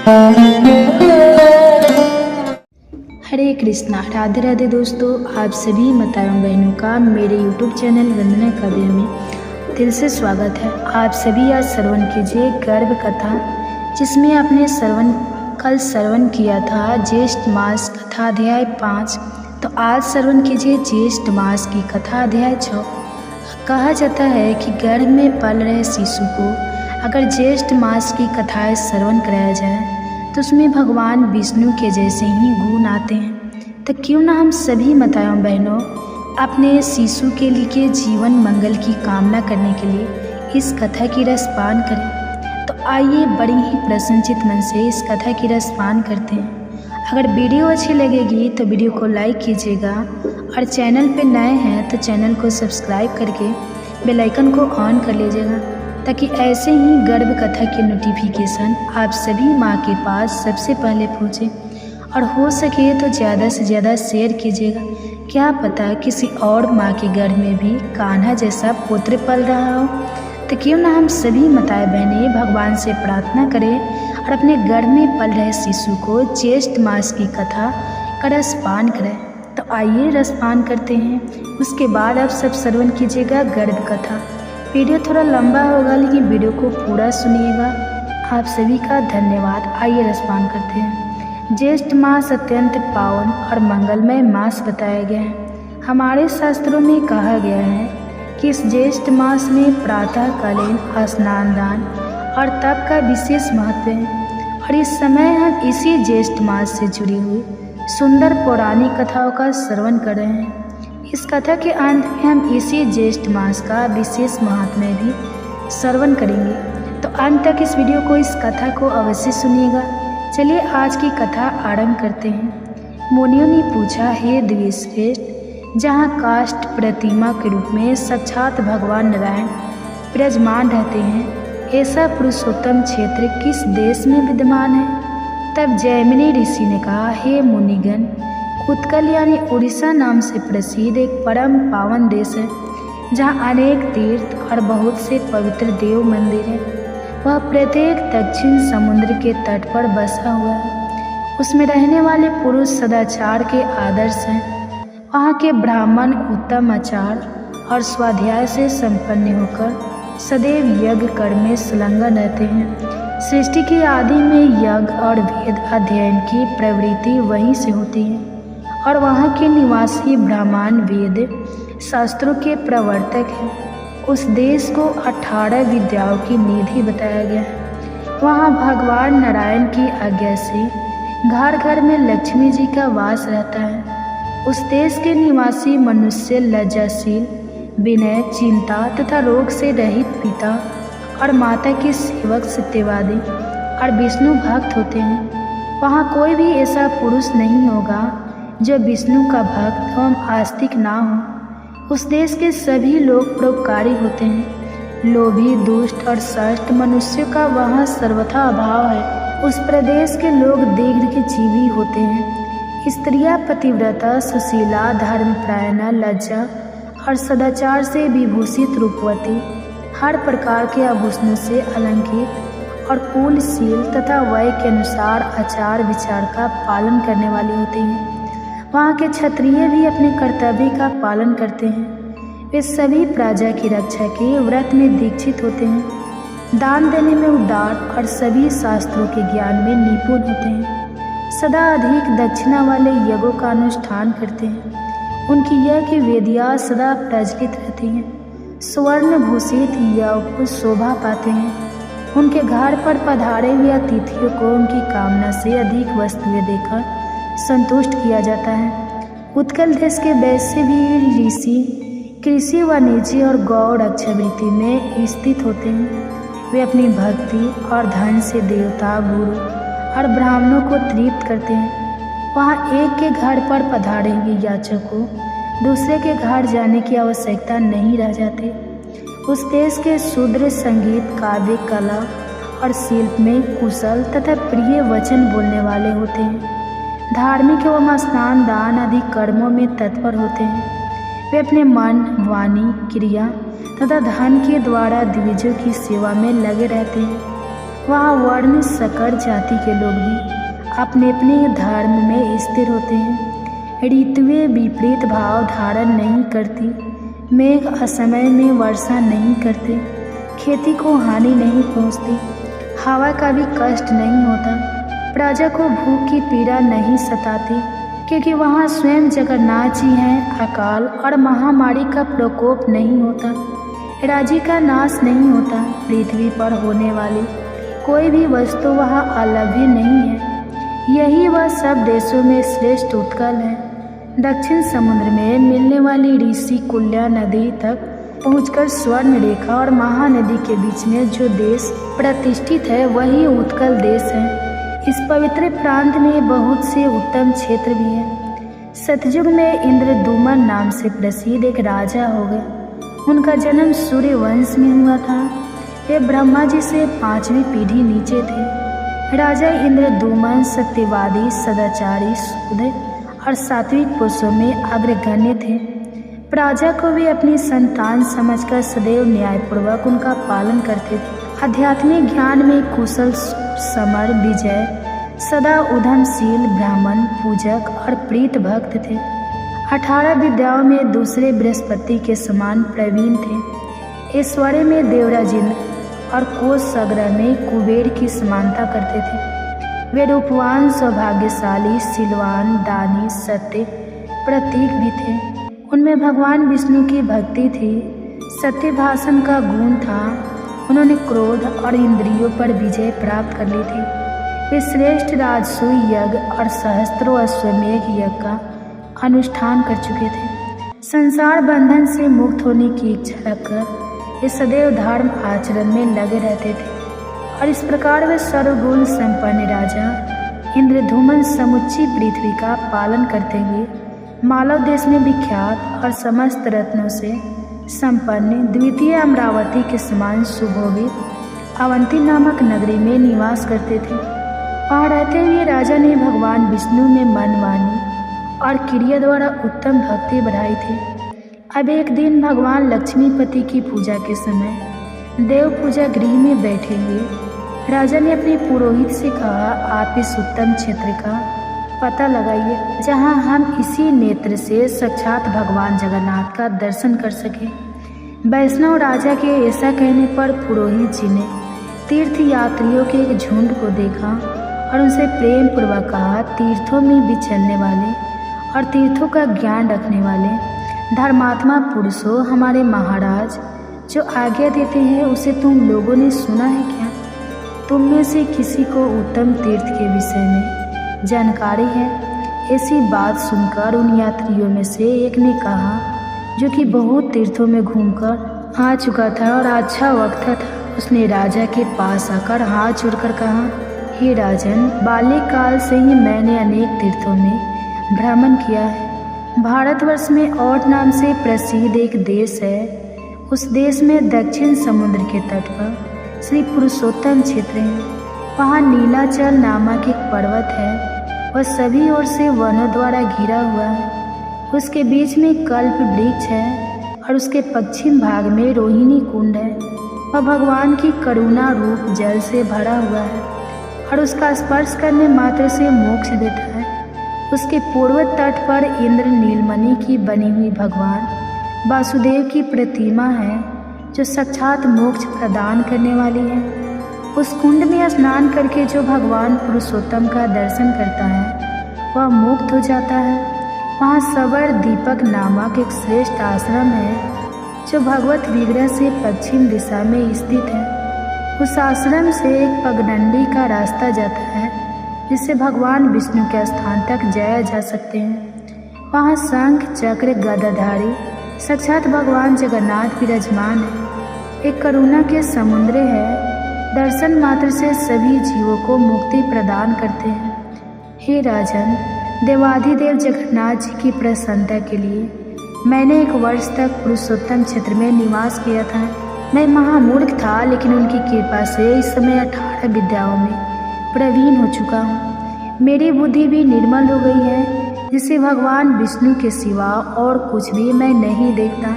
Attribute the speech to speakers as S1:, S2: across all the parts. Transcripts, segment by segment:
S1: हरे कृष्णा, राधे राधे दोस्तों। आप सभी माता एवं बहनों का मेरे YouTube चैनल वंदना काव्य में दिल से स्वागत है। आप सभी आज श्रवण कीजिए गर्भ कथा, जिसमें आपने कल श्रवण किया था ज्येष्ठ मास कथा अध्याय 5। तो आज श्रवण कीजिए ज्येष्ठ मास की कथा अध्याय 6। कहा जाता है कि गर्भ में पल रहे शिशु को अगर ज्येष्ठ मास की कथाएं श्रवण कराया जाए तो उसमें भगवान विष्णु के जैसे ही गुण आते हैं। तो क्यों ना हम सभी माता एवं बहनों अपने शिशु के लिए जीवन मंगल की कामना करने के लिए इस कथा की रसपान करें। तो आइए बड़ी ही प्रसन्नचित मन से इस कथा की रसपान करते हैं। अगर वीडियो अच्छी लगेगी तो वीडियो को लाइक कीजिएगा और चैनल पे नए हैं तो चैनल को सब्सक्राइब करके बेल आइकन को ऑन कर लीजिएगा, ताकि ऐसे ही गर्भ कथा की नोटिफिकेशन आप सभी माँ के पास सबसे पहले पहुँचे। और हो सके तो ज़्यादा से ज़्यादा शेयर कीजिएगा। क्या पता किसी और माँ के गर्भ में भी कान्हा जैसा पुत्र पल रहा हो। तो क्यों ना हम सभी माताएं बहनें भगवान से प्रार्थना करें और अपने गर्भ में पल रहे शिशु को ज्येष्ठ मास की कथा का रसपान करें। तो आइए रसपान करते हैं। उसके बाद आप सब श्रवण कीजिएगा गर्भ कथा। वीडियो थोड़ा लंबा होगा लेकिन वीडियो को पूरा सुनिएगा। आप सभी का धन्यवाद। आइए रसपान करते हैं। ज्येष्ठ मास अत्यंत पावन और मंगलमय मास बताया गया है। हमारे शास्त्रों में कहा गया है कि इस ज्येष्ठ मास में प्रातःकालीन स्नान दान और तप का विशेष महत्व है। और इस समय हम इसी ज्येष्ठ मास से जुड़ी हुई सुंदर पौराणिक कथाओं का श्रवण कर रहे हैं। इस कथा के अंत में हम इसी ज्येष्ठ मास का विशेष महात्म्य भी श्रवण करेंगे। तो अंत तक इस वीडियो को, इस कथा को अवश्य सुनिएगा। चलिए आज की कथा आरंभ करते हैं। मुनियों ने पूछा, हे द्विश्रेष्ठ, जहाँ काष्ठ प्रतिमा के रूप में साक्षात भगवान नारायण विराजमान रहते हैं, ऐसा पुरुषोत्तम क्षेत्र किस देश में विद्यमान है? तब जैमिनी ऋषि ने कहा, हे मुनिगण, उत्कल यानी उड़ीसा नाम से प्रसिद्ध एक परम पावन देश है, जहाँ अनेक तीर्थ और बहुत से पवित्र देव मंदिर हैं। वह प्रत्येक दक्षिण समुद्र के तट पर बसा हुआ है। उसमें रहने वाले पुरुष सदाचार के आदर्श हैं। वहाँ के ब्राह्मण उत्तम आचार और स्वाध्याय से संपन्न होकर सदैव यज्ञ कर्म में संलग्न रहते हैं। सृष्टि की आदि में यज्ञ और वेद अध्ययन की प्रवृत्ति वहीं से होती है। और वहाँ के निवासी ब्राह्मण वेद शास्त्रों के प्रवर्तक हैं। उस देश को 18 विद्याओं की निधि बताया गया है। वहाँ भगवान नारायण की आज्ञा से घर घर में लक्ष्मी जी का वास रहता है। उस देश के निवासी मनुष्य लज्जाशील, विनय, चिंता तथा रोग से रहित पिता और माता के सेवक, सत्यवादी और विष्णु भक्त होते हैं। वहाँ कोई भी ऐसा पुरुष नहीं होगा जो विष्णु का भक्त एवं आस्तिक ना हो। उस देश के सभी लोग परोपकारी होते हैं। लोभी, दुष्ट और श्रेष्ठ मनुष्यों का वहाँ सर्वथा अभाव है। उस प्रदेश के लोग दीर्घजीवी होते हैं। स्त्रियाँ पतिव्रता, सुशीला, धर्मपरायणा, लज्जा और सदाचार से विभूषित, रूपवती, हर प्रकार के आभूषणों से अलंकृत और कुलशील तथा वय के अनुसार आचार विचार का पालन करने वाली होती हैं। वहाँ के क्षत्रिय भी अपने कर्तव्य का पालन करते हैं। वे सभी प्रजा की रक्षा के व्रत में दीक्षित होते हैं। दान देने में उदार और सभी शास्त्रों के ज्ञान में निपुण होते हैं। सदा अधिक दक्षिणा वाले यज्ञों का अनुष्ठान करते हैं। उनकी यज्ञ वेदियाँ सदा प्रज्वलित रहती हैं। स्वर्ण भूषित यज्ञ शोभा पाते हैं। उनके घर पर पधारे हुए अतिथियों को उनकी कामना से अधिक वस्तुएं देकर संतुष्ट किया जाता है। उत्कल देश के वैश्य भी ऋषि कृषि, वाणिज्य और गौ रक्षावृत्ति में स्थित होते हैं। वे अपनी भक्ति और धन से देवता, गुरु और ब्राह्मणों को तृप्त करते हैं। वहाँ एक के घर पर पधारे हुए याचक को दूसरे के घर जाने की आवश्यकता नहीं रह जाती। उस देश के शूद्र संगीत, काव्य, कला और शिल्प में कुशल तथा प्रिय वचन बोलने वाले होते हैं। धार्मिक एवं स्नान दान आदि कर्मों में तत्पर होते हैं। वे अपने मन, वाणी, क्रिया तथा धन के द्वारा द्विजों की सेवा में लगे रहते हैं। वहाँ वर्ण सकर जाति के लोग भी अपने अपने धर्म में स्थिर होते हैं। ऋतुएं विपरीत भाव धारण नहीं करती, मेघ असमय में वर्षा नहीं करते, खेती को हानि नहीं पहुँचती, हवा का भी कष्ट नहीं होता, प्रजा को भूख की पीड़ा नहीं सताती, क्योंकि वहाँ स्वयं जगन्नाथ जी हैं। अकाल और महामारी का प्रकोप नहीं होता, राज्य का नाश नहीं होता। पृथ्वी पर होने वाली कोई भी वस्तु वहाँ अलभ्य नहीं है। यही वह सब देशों में श्रेष्ठ उत्कल है। दक्षिण समुद्र में मिलने वाली ऋषि कुल्या नदी तक पहुंचकर स्वर्ण रेखा और महानदी के बीच में जो देश प्रतिष्ठित है वही उत्कल देश है। इस पवित्र प्रांत में बहुत से उत्तम क्षेत्र भी हैं। सतयुग में इंद्रदुमन नाम से प्रसिद्ध एक राजा हो गए। उनका जन्म सूर्य वंश में हुआ था। वे ब्रह्मा जी से 5वीं पीढ़ी नीचे थे। राजा इंद्रदुमन सत्यवादी, सदाचारी, शुद्ध और सात्विक पुरुषों में अग्रगण्य थे। प्रजा को वे अपनी संतान समझकर सदैव न्यायपूर्वक उनका पालन करते थे। आध्यात्मिक ज्ञान में कुशल, समर, विजय, सदा उद्यमशील, ब्राह्मण पूजक और प्रीत भक्त थे। 18 विद्याओं में दूसरे बृहस्पति के समान प्रवीण थे। ऐश्वर्य में देवराज इंद्र और कोष संग्रह में कुबेर की समानता करते थे। वे रूपवान, सौभाग्यशाली, शीलवान, दानी, सत्य प्रतीक भी थे। उनमें भगवान विष्णु की भक्ति थी। सत्य भाषण का गुण था। उन्होंने क्रोध और इंद्रियों पर विजय प्राप्त कर ली थी। वे श्रेष्ठ राजसूय यज्ञ और सहस्त्रों अश्वमेघ यज्ञ का अनुष्ठान कर चुके थे। संसार बंधन से मुक्त होने की इच्छा रखकर वे सदैव धर्म आचरण में लगे रहते थे और इस प्रकार वे सर्वगुण संपन्न राजा इंद्रदुमन समुच्ची पृथ्वी का पालन करते हुए मालव देश में विख्यात और समस्त रत्नों से संपन्न द्वितीय अमरावती के समान सुभोगित अवंती नामक नगरी में निवास करते थे। वहाँ रहते हुए राजा ने भगवान विष्णु में मन, वाणी और क्रिया द्वारा उत्तम भक्ति बढ़ाई थी। अब एक दिन भगवान लक्ष्मीपति की पूजा के समय देव पूजा गृह में बैठे हुए राजा ने अपने पुरोहित से कहा, आप इस उत्तम क्षेत्र का पता लगाइए जहां हम इसी नेत्र से साक्षात भगवान जगन्नाथ का दर्शन कर सकें। वैष्णव राजा के ऐसा कहने पर पुरोहित जी ने तीर्थ यात्रियों के एक झुंड को देखा और उनसे प्रेम पूर्वक कहा, तीर्थों में विचरने वाले और तीर्थों का ज्ञान रखने वाले धर्मात्मा पुरुषों, हमारे महाराज जो आज्ञा देते हैं उसे तुम लोगों ने सुना है क्या? तुम में से किसी को उत्तम तीर्थ के विषय में जानकारी है? ऐसी बात सुनकर उन यात्रियों में से एक ने कहा, जो कि बहुत तीर्थों में घूमकर आ चुका था और अच्छा वक्त था, उसने राजा के पास आकर हाथ जोड़कर कहा, हे राजन, बाल्यकाल से ही मैंने अनेक तीर्थों में भ्रमण किया है। भारतवर्ष में और नाम से प्रसिद्ध एक देश है। उस देश में दक्षिण समुद्र के तट पर श्री पुरुषोत्तम क्षेत्र है। वहाँ नीलाचल नामक एक पर्वत है। वह सभी ओर से वनों द्वारा घिरा हुआ है। उसके बीच में कल्प वृक्ष है और उसके पश्चिम भाग में रोहिणी कुंड है। वह भगवान की करुणा रूप जल से भरा हुआ है और उसका स्पर्श करने मात्र से मोक्ष देता है। उसके पूर्व तट पर इंद्र नीलमणि की बनी हुई भगवान वासुदेव की प्रतिमा है, जो साक्षात मोक्ष प्रदान करने वाली है। उस कुंड में स्नान करके जो भगवान पुरुषोत्तम का दर्शन करता है वह मुक्त हो जाता है। वहाँ सवर दीपक नामक एक श्रेष्ठ आश्रम है जो भगवत विग्रह से पश्चिम दिशा में स्थित है। उस आश्रम से एक पगडंडी का रास्ता जाता है जिससे भगवान विष्णु के स्थान तक जाया जा सकते हैं। वहाँ शंख चक्र गदाधारी साक्षात भगवान जगन्नाथ विराजमान है। एक करुणा के समुद्र है। दर्शन मात्र से सभी जीवों को मुक्ति प्रदान करते हैं। हे राजन, देवाधिदेव जगन्नाथ जी की प्रसन्नता के लिए मैंने 1 वर्ष तक पुरुषोत्तम क्षेत्र में निवास किया था। मैं महामूर्ख था, लेकिन उनकी कृपा से इस समय 18 विद्याओं में प्रवीण हो चुका हूँ। मेरी बुद्धि भी निर्मल हो गई है, जिसे भगवान विष्णु के सिवा और कुछ भी मैं नहीं देखता।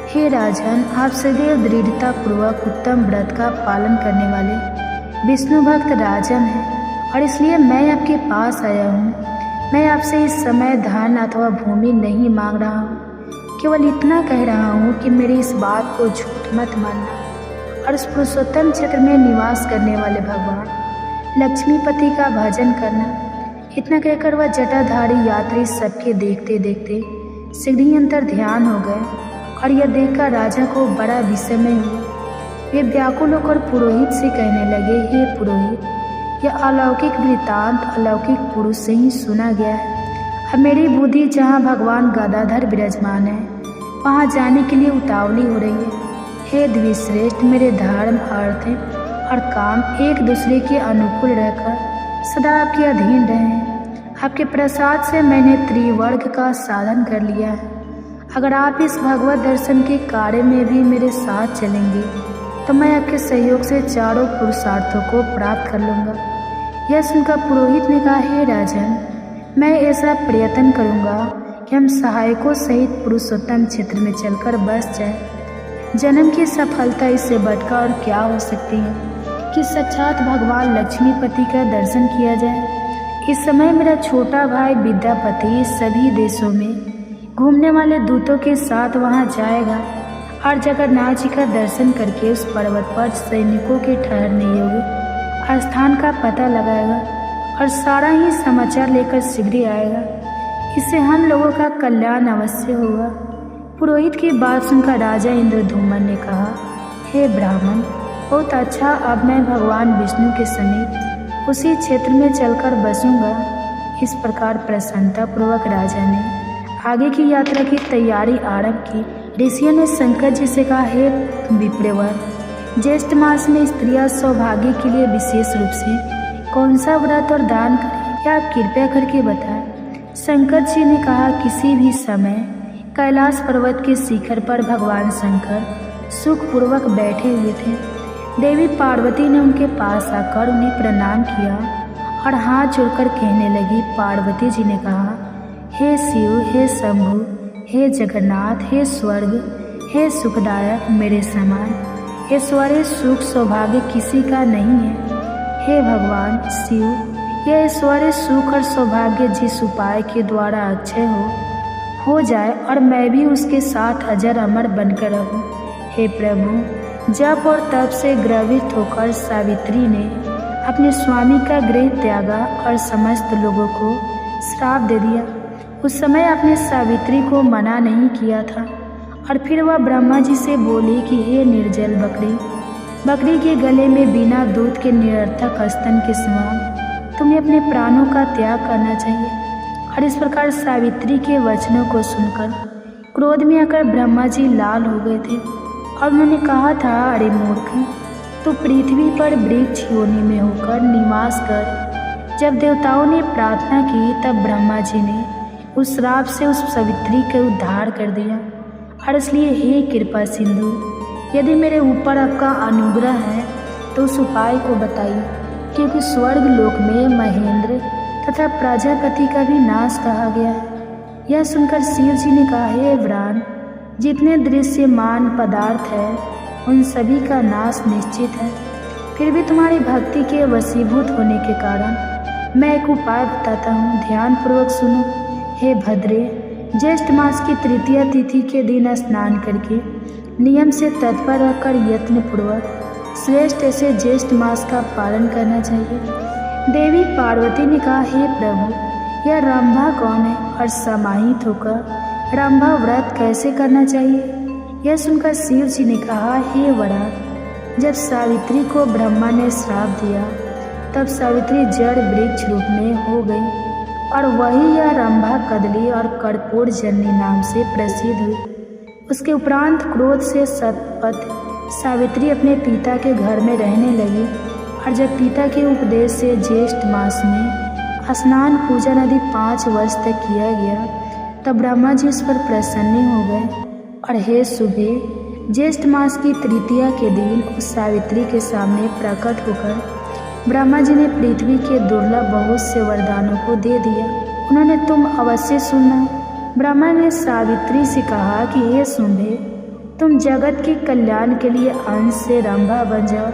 S1: हे राजन, आप सदैव दृढ़ता पूर्वक उत्तम व्रत का पालन करने वाले विष्णु भक्त राजन हैं और इसलिए मैं आपके पास आया हूँ। मैं आपसे इस समय धन अथवा भूमि नहीं मांग रहा हूँ, केवल इतना कह रहा हूँ कि मेरी इस बात को झूठ मत मानना और इस पुरुषोत्तम क्षेत्र में निवास करने वाले भगवान लक्ष्मीपति का भजन करना। इतना कहकर वह जटाधारी यात्री सबके देखते देखते शीघ्र ही अंतर ध्यान हो गए और यह देखकर राजा को बड़ा विस्मय हुआ। वे व्याकुल होकर पुरोहित से कहने लगे, हे पुरोहित, यह अलौकिक वृत्तांत अलौकिक पुरुष से ही सुना गया है। अब मेरी बुद्धि जहाँ भगवान गदाधर विराजमान है वहाँ जाने के लिए उतावली हो रही है। हे द्विश्रेष्ठ, मेरे धर्म, अर्थ और काम एक दूसरे के अनुकूल रहकर सदा आपके अधीन रहे हैं। आपके प्रसाद से मैंने त्रिवर्ग का साधन कर लिया है। अगर आप इस भगवत दर्शन के कार्य में भी मेरे साथ चलेंगे तो मैं आपके सहयोग से चारों पुरुषार्थों को प्राप्त कर लूँगा। यह सुनकर पुरोहित ने कहा, हे राजन, मैं ऐसा प्रयत्न करूँगा कि हम सहायकों सहित पुरुषोत्तम क्षेत्र में चलकर बस जाए। जन्म की सफलता इससे बढ़कर और क्या हो सकती है कि साक्षात भगवान लक्ष्मीपति का दर्शन किया जाए। इस समय मेरा छोटा भाई विद्यापति सभी देशों में घूमने वाले दूतों के साथ वहां जाएगा और जगन्नाथ जी का दर्शन करके उस पर्वत पर सैनिकों के ठहरने योग्य स्थान का पता लगाएगा और सारा ही समाचार लेकर शीघ्र आएगा। इससे हम लोगों का कल्याण अवश्य होगा। पुरोहित की बात सुनकर राजा इंद्रधूमन ने कहा, हे ब्राह्मण, बहुत अच्छा, अब मैं भगवान विष्णु के समीप उसी क्षेत्र में चलकर बसूंगा। इस प्रकार प्रसन्नता पूर्वक राजा ने आगे की यात्रा की तैयारी आरंभ की। ऋषियों ने शंकर जी से कहा, हे विप्रवर, ज्येष्ठ मास में स्त्रियां सौभाग्य के लिए विशेष रूप से कौन सा व्रत और दान करें, क्या आप कृपया करके बताएं। शंकर जी ने कहा, किसी भी समय कैलाश पर्वत के शिखर पर भगवान शंकर सुखपूर्वक बैठे हुए थे। देवी पार्वती ने उनके पास आकर उन्हें प्रणाम किया और हाथ जोड़कर कहने लगी। पार्वती जी ने कहा, हे शिव, हे शंभु, हे जगन्नाथ, हे स्वर्ग, हे सुखदायक, मेरे समान ऐश्वर्य सुख सौभाग्य किसी का नहीं है। हे भगवान शिव, यह ऐश्वर्य सुख और सौभाग्य जिस उपाय के द्वारा अक्षय हो जाए और मैं भी उसके साथ अजर अमर बनकर रहूं। हे प्रभु, जप और तप से ग्रवित होकर सावित्री ने अपने स्वामी का गृह त्यागा और समस्त लोगों को श्राप दे दिया। उस समय आपने सावित्री को मना नहीं किया था और फिर वह ब्रह्मा जी से बोली कि हे निर्जल बकरी के गले में बिना दूध के निरर्थक स्तन के समान तुम्हें अपने प्राणों का त्याग करना चाहिए। और इस प्रकार सावित्री के वचनों को सुनकर क्रोध में आकर ब्रह्मा जी लाल हो गए थे और उन्होंने कहा था, अरे मूर्ख, तो पृथ्वी पर वृक्ष योनि में होकर निवास कर। जब देवताओं ने प्रार्थना की तब ब्रह्मा जी ने उस श्राप से उस सावित्री का उद्धार कर दिया। और इसलिए हे कृपा सिंधु, यदि मेरे ऊपर आपका अनुग्रह है तो उस उपाय को बताइए, क्योंकि स्वर्ग लोक में महेंद्र तथा प्रजापति का भी नाश कहा गया है। यह सुनकर शिव जी ने कहा, हे व्रान, जितने दृश्यमान पदार्थ है उन सभी का नाश निश्चित है। फिर भी तुम्हारी भक्ति के वशीभूत होने के कारण मैं एक उपाय बताता हूँ, ध्यान पूर्वक सुनो। हे भद्रे, ज्येष्ठ मास की तृतीया तिथि के दिन स्नान करके नियम से तत्पर रहकर यत्न पूर्वक श्रेष्ठ ऐसे ज्येष्ठ मास का पालन करना चाहिए। देवी पार्वती ने कहा, हे प्रभु, यह रंभा कौन है और समाहित होकर रंभा व्रत कैसे करना चाहिए। यह सुनकर शिव जी ने कहा, हे वरा, जब सावित्री को ब्रह्मा ने श्राप दिया तब सावित्री जड़ वृक्ष रूप में हो गई और वही यह रंभा कदली और कर्पूर जन्नी नाम से प्रसिद्ध हुई। उसके उपरांत क्रोध से शतपथ सावित्री अपने पिता के घर में रहने लगी और जब पिता के उपदेश से ज्येष्ठ मास में स्नान पूजन आदि 5 वर्ष तक किया गया तब ब्रह्मा जी उस पर प्रसन्न हो गए। और हे सुबह ज्येष्ठ मास की तृतीया के दिन उस सावित्री के सामने प्रकट होकर ब्रह्मा जी ने पृथ्वी के दुर्लभ बहुत से वरदानों को दे दिया। उन्होंने तुम अवश्य सुनना। ब्रह्मा ने सावित्री से कहा कि हे शुंभे, तुम जगत के कल्याण के लिए अंश से रंभा बन जाओ।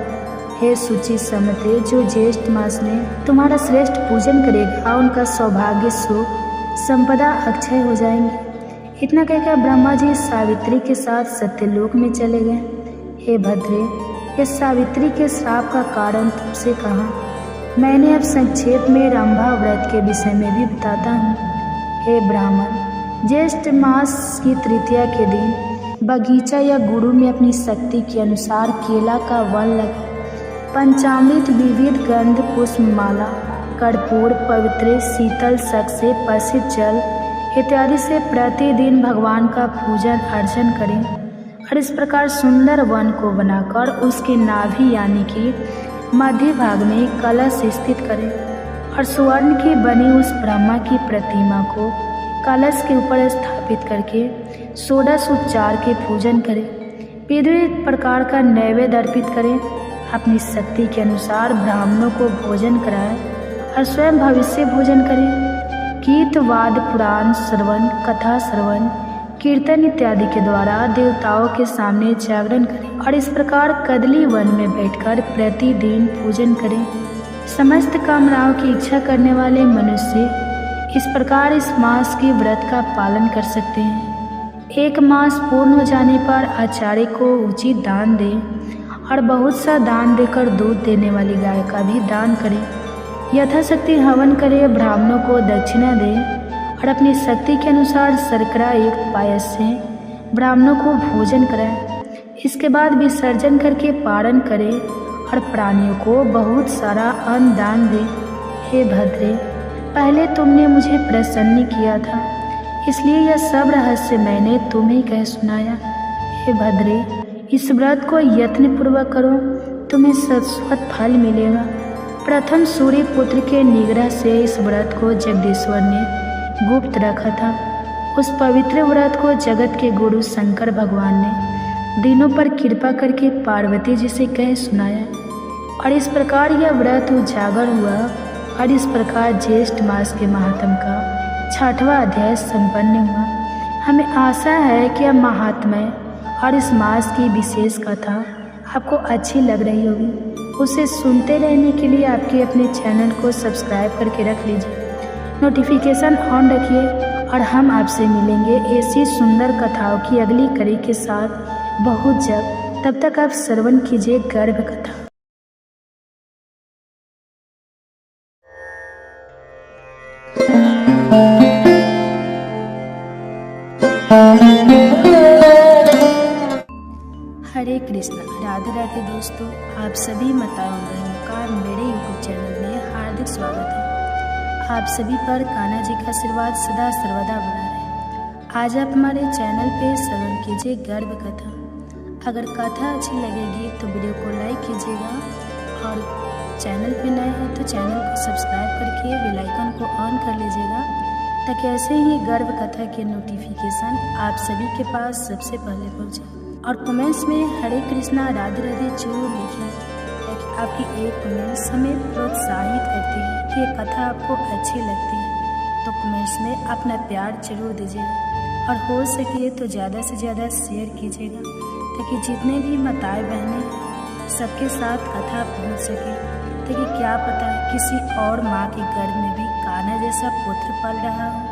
S1: हे शुचि समते, जो ज्येष्ठ मास में तुम्हारा श्रेष्ठ पूजन करेगा उनका सौभाग्य सुख संपदा अक्षय हो जाएंगे। इतना कहकर ब्रह्मा जी सावित्री के साथ सत्यलोक में चले गए। हे भद्रे, ये सावित्री के श्राप का कारण तुमसे कहा। मैंने अब संक्षेप में रंभा व्रत के विषय में भी बताता हूँ। हे ब्राह्मण, ज्येष्ठ मास की तृतीया के दिन बगीचा या गुरु में अपनी शक्ति के अनुसार केला का वन लगा, पंचामृत, विविध गंध, पुष्पमाला, कर्पूर, पवित्र शीतल शक से प्रसिद्ध जल इत्यादि से प्रतिदिन भगवान का पूजन अर्चन करें और इस प्रकार सुंदर वन को बनाकर उसके नाभि यानी कि मध्य भाग में कलश स्थित करें और स्वर्ण की बनी उस ब्रह्मा की प्रतिमा को कलश के ऊपर स्थापित करके षोडश उपचार के पूजन करें। विविध प्रकार का नैवेद्य अर्पित करें। अपनी शक्ति के अनुसार ब्राह्मणों को भोजन कराएं और स्वयं भविष्य भोजन करें। गीत, वाद, पुराण श्रवण, कथा श्रवण, कीर्तन इत्यादि के द्वारा देवताओं के सामने जागरण करें और इस प्रकार कदली वन में बैठकर प्रतिदिन पूजन करें। समस्त कामनाओं की इच्छा करने वाले मनुष्य इस प्रकार इस मास की व्रत का पालन कर सकते हैं। एक मास पूर्ण हो जाने पर आचार्य को उचित दान दें और बहुत सा दान देकर दूध देने वाली गाय का भी दान करें। यथाशक्ति हवन करें, ब्राह्मणों को दक्षिणा दें और अपनी शक्ति के अनुसार शर्करा युक्त पायस से ब्राह्मणों को भोजन कराएं। इसके बाद विसर्जन करके पारण करें और प्राणियों को बहुत सारा अन्न दान दें। हे भद्रे, पहले तुमने मुझे प्रसन्न किया था, इसलिए यह सब रहस्य मैंने तुम्हें कह सुनाया। हे भद्रे, इस व्रत को यत्नपूर्वक करो, तुम्हें शाश्वत फल मिलेगा। प्रथम सूर्य पुत्र के निग्रह से इस व्रत को जगदीश्वर ने गुप्त रखा था। उस पवित्र व्रत को जगत के गुरु शंकर भगवान ने दिनों पर कृपा करके पार्वती जी से कह सुनाया और इस प्रकार यह व्रत उजागर हुआ और इस प्रकार ज्येष्ठ मास के महात्म का 6वां अध्याय संपन्न हुआ। हमें आशा है कि यह महात्म्य और इस मास की विशेष कथा आपको अच्छी लग रही होगी। उसे सुनते रहने के लिए आपके अपने चैनल को सब्सक्राइब करके रख लीजिए, नोटिफिकेशन ऑन रखिए और हम आपसे मिलेंगे ऐसी सुंदर कथाओं की अगली कड़ी के साथ बहुत जल्द। तब तक आप श्रवण कीजिए गर्भ कथा। हरे कृष्ण, राधे राधे दोस्तों, आप सभी माताओं बहनों का मेरे YouTube चैनल में हार्दिक स्वागत है। आप सभी पर कान्हा जी का आशीर्वाद सदा सर्वदा बना रहे। आज आप हमारे चैनल पे श्रवण कीजिए गर्भ कथा। अगर कथा अच्छी लगेगी तो वीडियो को लाइक कीजिएगा और चैनल पे नए हैं तो चैनल को सब्सक्राइब करके बेल आइकन को ऑन कर लीजिएगा ताकि ऐसे ही गर्भ कथा के नोटिफिकेशन आप सभी के पास सबसे पहले पहुँचे। और कमेंट्स में हरे कृष्णा राधे राधे जरूर लिखिए ताकि आपकी एक कमेंट्स हमें प्रोत्साहित करती है कि ये कथा आपको अच्छी लगती है। तो कमेंट्स में अपना प्यार जरूर दीजिएगा और हो सके तो ज़्यादा से ज़्यादा शेयर कीजिएगा ताकि जितने भी माताएं बहनें हैं सबके साथ कथा पहुंच सके। ताकि क्या पता किसी और माँ के गर्भ में भी कान्हा जैसा पुत्र पल रहा हो।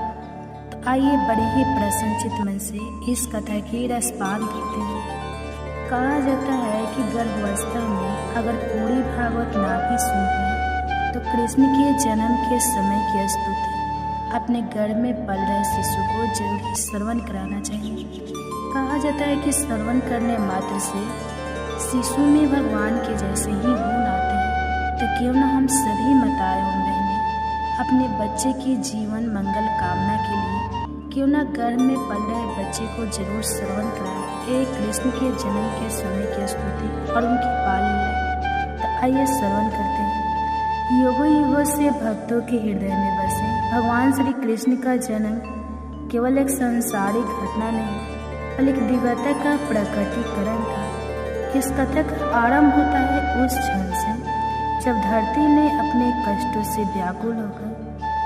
S1: आइए बड़े ही प्रसन्नचित मन से इस कथा की रसपान करते हैं। कहा जाता है कि गर्भावस्था में अगर पूरी भागवत ना भी सुन पाए तो कृष्ण के जन्म के समय की स्तुति अपने गर्भ में पल रहे शिशु को जरूर ही श्रवण कराना चाहिए। कहा जाता है कि श्रवण करने मात्र से शिशु में भगवान के जैसे ही गुण आते हैं। तो क्यों न हम सभी माताएं एवं बहनें अपने बच्चे की जीवन मंगल कामना के लिए क्यों न गर्भ में पल रहे बच्चे को जरूर श्रवण कराएं एक कृष्ण के जन्म के समय की स्तुति और उनकी पाल लीला। तो आइए श्रवण करते हैं। युगों युगों से भक्तों के हृदय में बसे भगवान श्री कृष्ण का जन्म केवल एक सांसारिक घटना नहीं बल्कि दिव्यता का प्रकटीकरण था। इस कथा का आरंभ होता है उस क्षण से जब धरती ने अपने कष्टों से व्याकुल होकर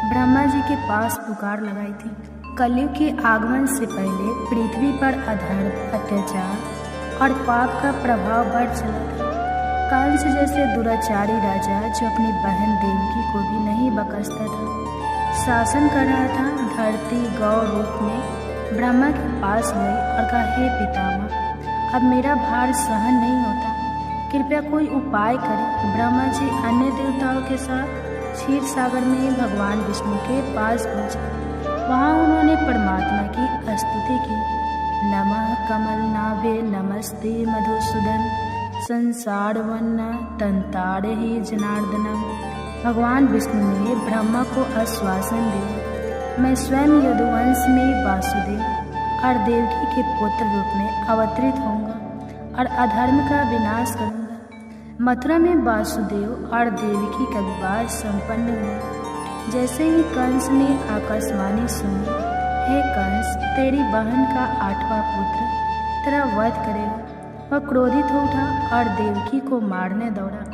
S1: ब्रह्मा जी के पास पुकार लगाई थी। कलयुग के आगमन से पहले पृथ्वी पर अधर्म, अत्याचार और पाप का प्रभाव बढ़ चला था। कंस जैसे दुराचारी राजा जो अपनी बहन देवकी को भी नहीं बख्शता था, शासन कर रहा था, धरती गौ रूप में ब्रह्मा के पास गई और कहा, हे पितामह, अब मेरा भार सहन नहीं होता, कृपया कोई उपाय करें। ब्रह्मा जी अन्य देवताओं के साथ क्षीर सागर में भगवान विष्णु के पास पहुंचे। वहां उन्होंने परमात्मा की स्तुति की। नमः कमल नाभे नमस्ते मधुसूदन संसार वन्न तंताड़े ही जनार्दनम। भगवान विष्णु ने ब्रह्मा को आश्वासन दिया, मैं स्वयं यदुवंश में वासुदेव और देवकी के पुत्र रूप में अवतरित होऊंगा और अधर्म का विनाश करूंगा। मथुरा में वासुदेव और देवकी का विवाह संपन्न हुआ। जैसे ही कंस ने आकाशवाणी सुनी, हे कंस, तेरी बहन का 8वां पुत्र तेरा वध करेगा, वह क्रोधित हो उठा और देवकी को मारने दौड़ा।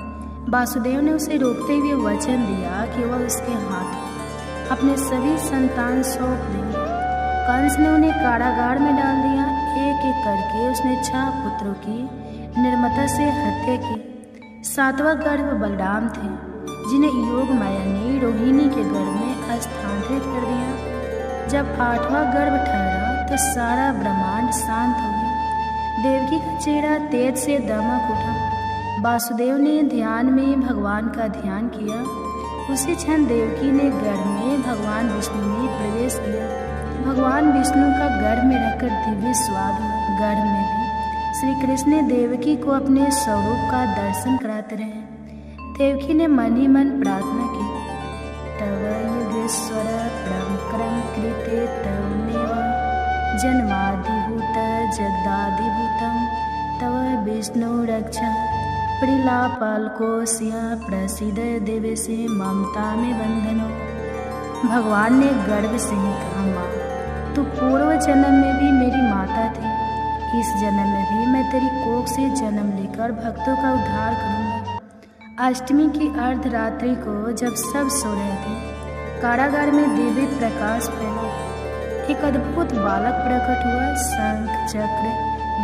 S1: वासुदेव ने उसे रोकते हुए वचन दिया कि वह उसके हाथ अपने सभी संतान सौंप देंगे। कंस ने उन्हें कारागार में डाल दिया। एक एक करके उसने 6 पुत्रों की निर्ममता से हत्या की। 7वां गर्भ बलराम थे, जिन्हें योग माया ने रोहिणी के गर्भ में स्थानांतरित कर दिया। जब 8वां गर्भ ठहरा तो सारा ब्रह्मांड शांत हो गया। देवकी का चेहरा तेज से दमक उठा। वासुदेव ने ध्यान में भगवान का ध्यान किया। उसी क्षण देवकी ने गर्भ में भगवान विष्णु में प्रवेश किया। भगवान विष्णु का गर्भ में रहकर दिव्य स्वाद हुआ। गर्भ में भी श्री कृष्ण ने देवकी को अपने स्वरूप का दर्शन कराते रहे। देवकी ने मन ही मन प्रार्थना की, तव युगेश्वर प्रमक्रम कृते तवमेव जन्मादिभूत जगदादिभूतम तव विष्णु रक्षा प्रिलापालकोस्या प्रसिद्ध देवे से ममता में बंधनो। भगवान ने गर्भ से ही कहा, माँ, तू पूर्व जन्म में भी मेरी माता थी, इस जन्म में भी मैं तेरी कोख से जन्म लेकर भक्तों का उद्धार करूँगा। अष्टमी की अर्धरात्रि को जब सब सो रहे थे, कारागार में दिव्य प्रकाश फैला। एक अद्भुत बालक प्रकट हुआ। शंख चक्र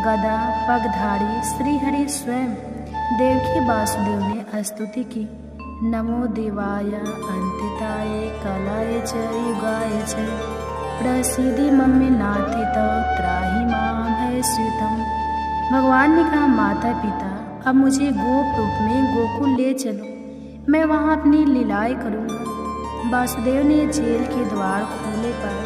S1: गदा पगधारी श्रीहरि स्वयं। देवकी वासुदेव ने स्तुति की, नमो देवाय अंतिताय कलाय च युगाय च प्रसिद्धि मम्मी नाथि तव त्राहि मां भय श्रितम। भगवान ने कहा, माता पिता, अब मुझे गोप रूप में गोकुल ले चलो, मैं वहाँ अपनी लीलाएं करूँगा। वासुदेव ने जेल के द्वार खोले पर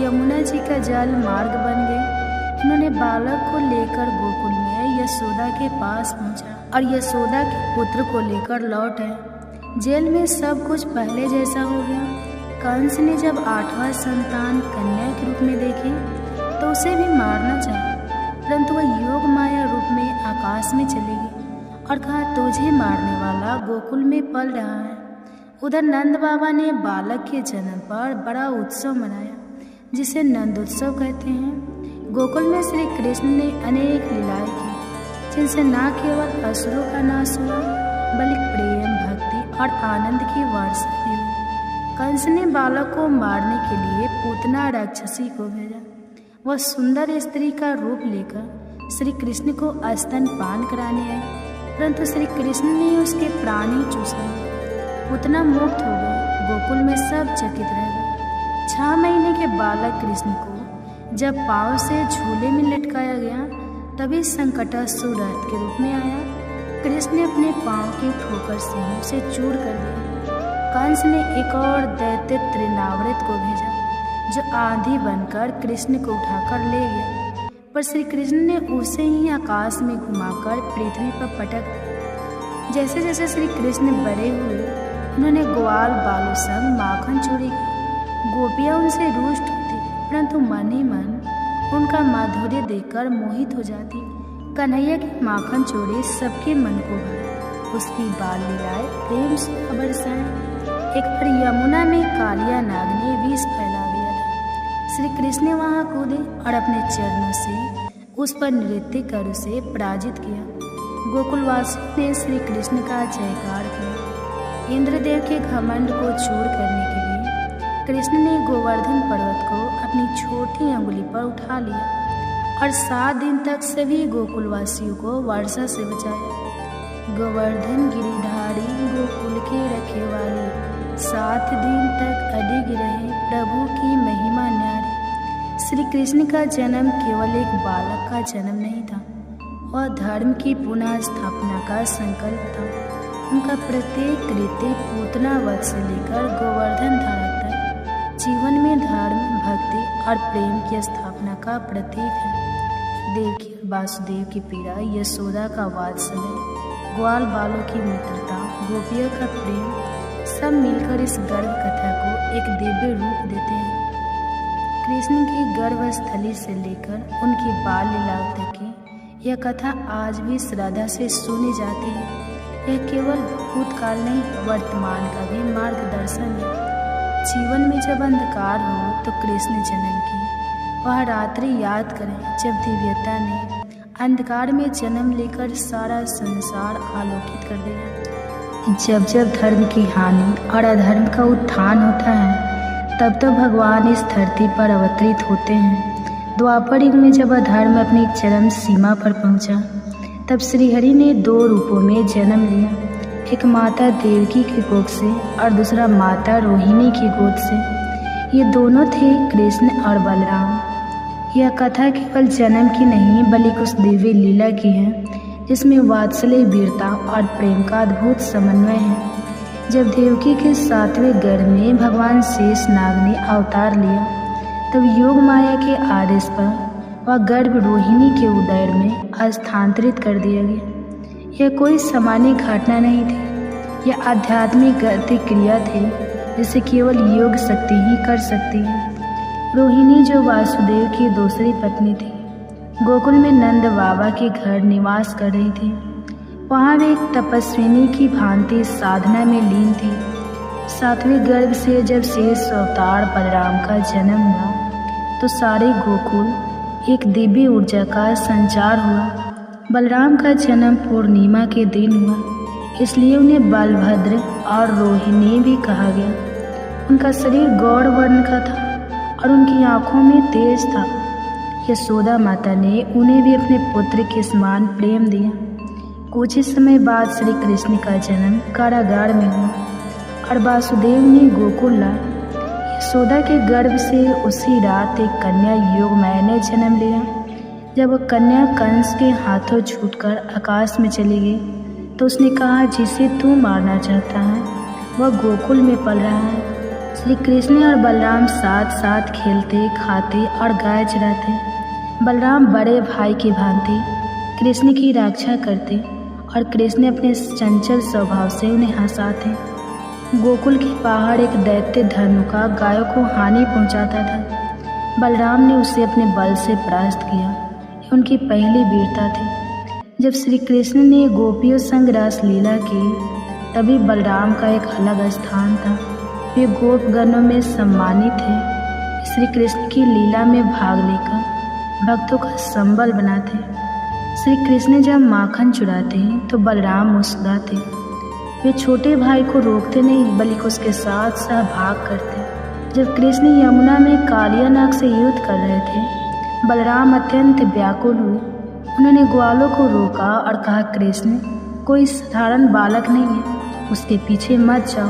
S1: यमुना जी का जल मार्ग बन गए। उन्होंने बालक को लेकर गोकुल में यशोदा के पास पहुँचा और यशोदा के पुत्र को लेकर लौट आए। जेल में सब कुछ पहले जैसा हो गया। कंस ने जब 8वां संतान कन्या के रूप में देखे तो उसे भी मारना चाहा, परंतु वह योग माया रूप में आकाश में चली गई और कहा, तुझे मारने वाला गोकुल में पल रहा है। उधर नंद बाबा ने बालक के जन्म पर बड़ा उत्सव मनाया, जिसे नंदोत्सव कहते हैं। गोकुल में श्री कृष्ण ने अनेक लीलाएं की, जिनसे न केवल असुरों का नाश हुआ, बल्कि प्रेम, भक्ति और आनंद की वर्षा भी हुई। कंस ने बालक को मारने के लिए पूतना राक्षसी को भेजा। वह सुंदर स्त्री का रूप लेकर श्री कृष्ण को स्तनपान कराने आई, परंतु श्री कृष्ण ने उसके प्राण ही चूस लिए। पूतना मुक्त हो गई। गोकुल में सब चकित रह गए। 6 महीने के बालक कृष्ण को जब पांव से झूले में लटकाया गया, तभी संकटासुर रथ के रूप में आया। कृष्ण ने अपने पांव की ठोकर से उसे चूर कर दिया। कंस ने एक और दैत्य त्रिनावृत को भेजा, जो आंधी बनकर कृष्ण को उठाकर ले गया, पर श्री कृष्ण ने उसे ही आकाश में घुमाकर पृथ्वी पर पटक दिया। जैसे जैसे श्री कृष्ण बड़े हुए, उन्होंने ग्वाल बालों संग माखन चोरी की। गोपियाँ उनसे रुष्ट होती, परंतु मन ही मन उनका माधुर्य देखकर मोहित हो जाती। कन्हैया की माखन चोरी सबके मन को भाई। उसकी बाल लीलाएं प्रेम से बरसाएं। एक बार यमुना में कालिया नाग ने विष फैला दिया था। श्री कृष्ण वहां कूदे और अपने चरणों से उस पर नृत्य कर उसे पराजित किया। गोकुलवासी ने श्री कृष्ण का जयकार किया। इंद्रदेव के घमंड को चूर करने के लिए कृष्ण ने गोवर्धन पर्वत को अपनी छोटी अंगुली पर उठा लिया और 7 दिन तक सभी गोकुलवासियों को वर्षा से बचाया। गोवर्धन गिरिधारी गोकुल के रखेवाले, 7 दिन तक अडिग रहे प्रभु की महिमा न्यारी। श्री कृष्ण का जन्म केवल एक बालक का जन्म नहीं था, वह धर्म की पुनः स्थापना का संकल्प था। उनका प्रत्येक कृत्य पूतना वध से लेकर गोवर्धन धारक तक जीवन में धर्म, भक्ति और प्रेम की स्थापना का प्रतीक है। देवकी और वासुदेव की पीड़ा, यशोदा का वात्सल्य, ग्वाल बालों की मित्रता, गोपियों का प्रेम, सब मिलकर इस गर्भ कथा को एक दिव्य रूप देते हैं। कृष्ण की गर्भस्थली से लेकर उनकी बाल लीलाओं तक की यह कथा आज भी श्रद्धा से सुनी जाती है। यह केवल भूतकाल नहीं, वर्तमान का भी मार्गदर्शन है। जीवन में जब अंधकार हो तो कृष्ण जन्म की वह रात्रि याद करें जब दिव्यता ने अंधकार में जन्म लेकर सारा संसार आलोकित कर दिया। जब जब धर्म की हानि और अधर्म का उत्थान होता है, तब तो भगवान इस धरती पर अवतरित होते हैं। द्वापर युग में जब अधर्म अपनी चरम सीमा पर पहुंचा, तब श्रीहरि ने 2 रूपों में जन्म लिया, एक माता देवकी की कोख से और दूसरा माता रोहिणी की गोद से। ये दोनों थे कृष्ण और बलराम। यह कथा केवल जन्म की नहीं बल्कि उस दिव्य लीला की है जिसमें वात्सल्य, वीरता और प्रेम का अद्भुत समन्वय है। जब देवकी के 7वें गर्भ में भगवान शेषनाग ने अवतार लिया, तब योग माया के आदेश पर वह गर्भ रोहिणी के उदर में स्थानांतरित कर दिया गया। यह कोई सामान्य घटना नहीं थी, यह आध्यात्मिक प्रतिक्रिया थी जिसे केवल योग शक्ति ही कर सकती है। रोहिणी जो वासुदेव की दूसरी पत्नी थी, गोकुल में नंद बाबा के घर निवास कर रही थी। वहाँ वे एक तपस्विनी की भांति साधना में लीन थी। 7वें गर्भ से जब शेष अवतार बलराम का जन्म हुआ, तो सारे गोकुल एक दिव्य ऊर्जा का संचार हुआ। बलराम का जन्म पूर्णिमा के दिन हुआ, इसलिए उन्हें बलभद्र और रोहिणी भी कहा गया। उनका शरीर गौर वर्ण का था और उनकी आंखों में तेज था। यशोदा माता ने उन्हें भी अपने पुत्र के समान प्रेम दिया। कुछ ही समय बाद श्री कृष्ण का जन्म कारागार में हुआ और वासुदेव ने गोकुल लाए। यशोदा के गर्भ से उसी रात एक कन्या योगमाया ने जन्म लिया। जब वह कन्या कंस के हाथों छूटकर आकाश में चली गई, तो उसने कहा, जिसे तू मारना चाहता है वह गोकुल में पल रहा है। श्री कृष्ण और बलराम साथ साथ खेलते, खाते और गाय चराते। बलराम बड़े भाई की भांति कृष्ण की रक्षा करते और कृष्ण अपने चंचल स्वभाव से उन्हें हंसाते। गोकुल के बाहर एक दैत्य धनुका गायों को हानि पहुंचाता था। बलराम ने उसे अपने बल से परास्त किया। यह उनकी पहली वीरता थी। जब श्री कृष्ण ने गोपियों संग रास लीला की, तभी बलराम का एक अलग स्थान था। वे गोपगणों में सम्मानित थे। श्री कृष्ण की लीला में भाग लेकर भक्तों का संबल बनाते। श्री कृष्ण जब माखन चुराते तो बलराम मुस्कुराते। वे छोटे भाई को रोकते नहीं बल्कि उसके साथ सहभाग करते। जब कृष्ण यमुना में कालिया नाग से युद्ध कर रहे थे, बलराम अत्यंत व्याकुल हुए। उन्होंने ग्वालों को रोका और कहा, कृष्ण कोई साधारण बालक नहीं है, उसके पीछे मत जाओ।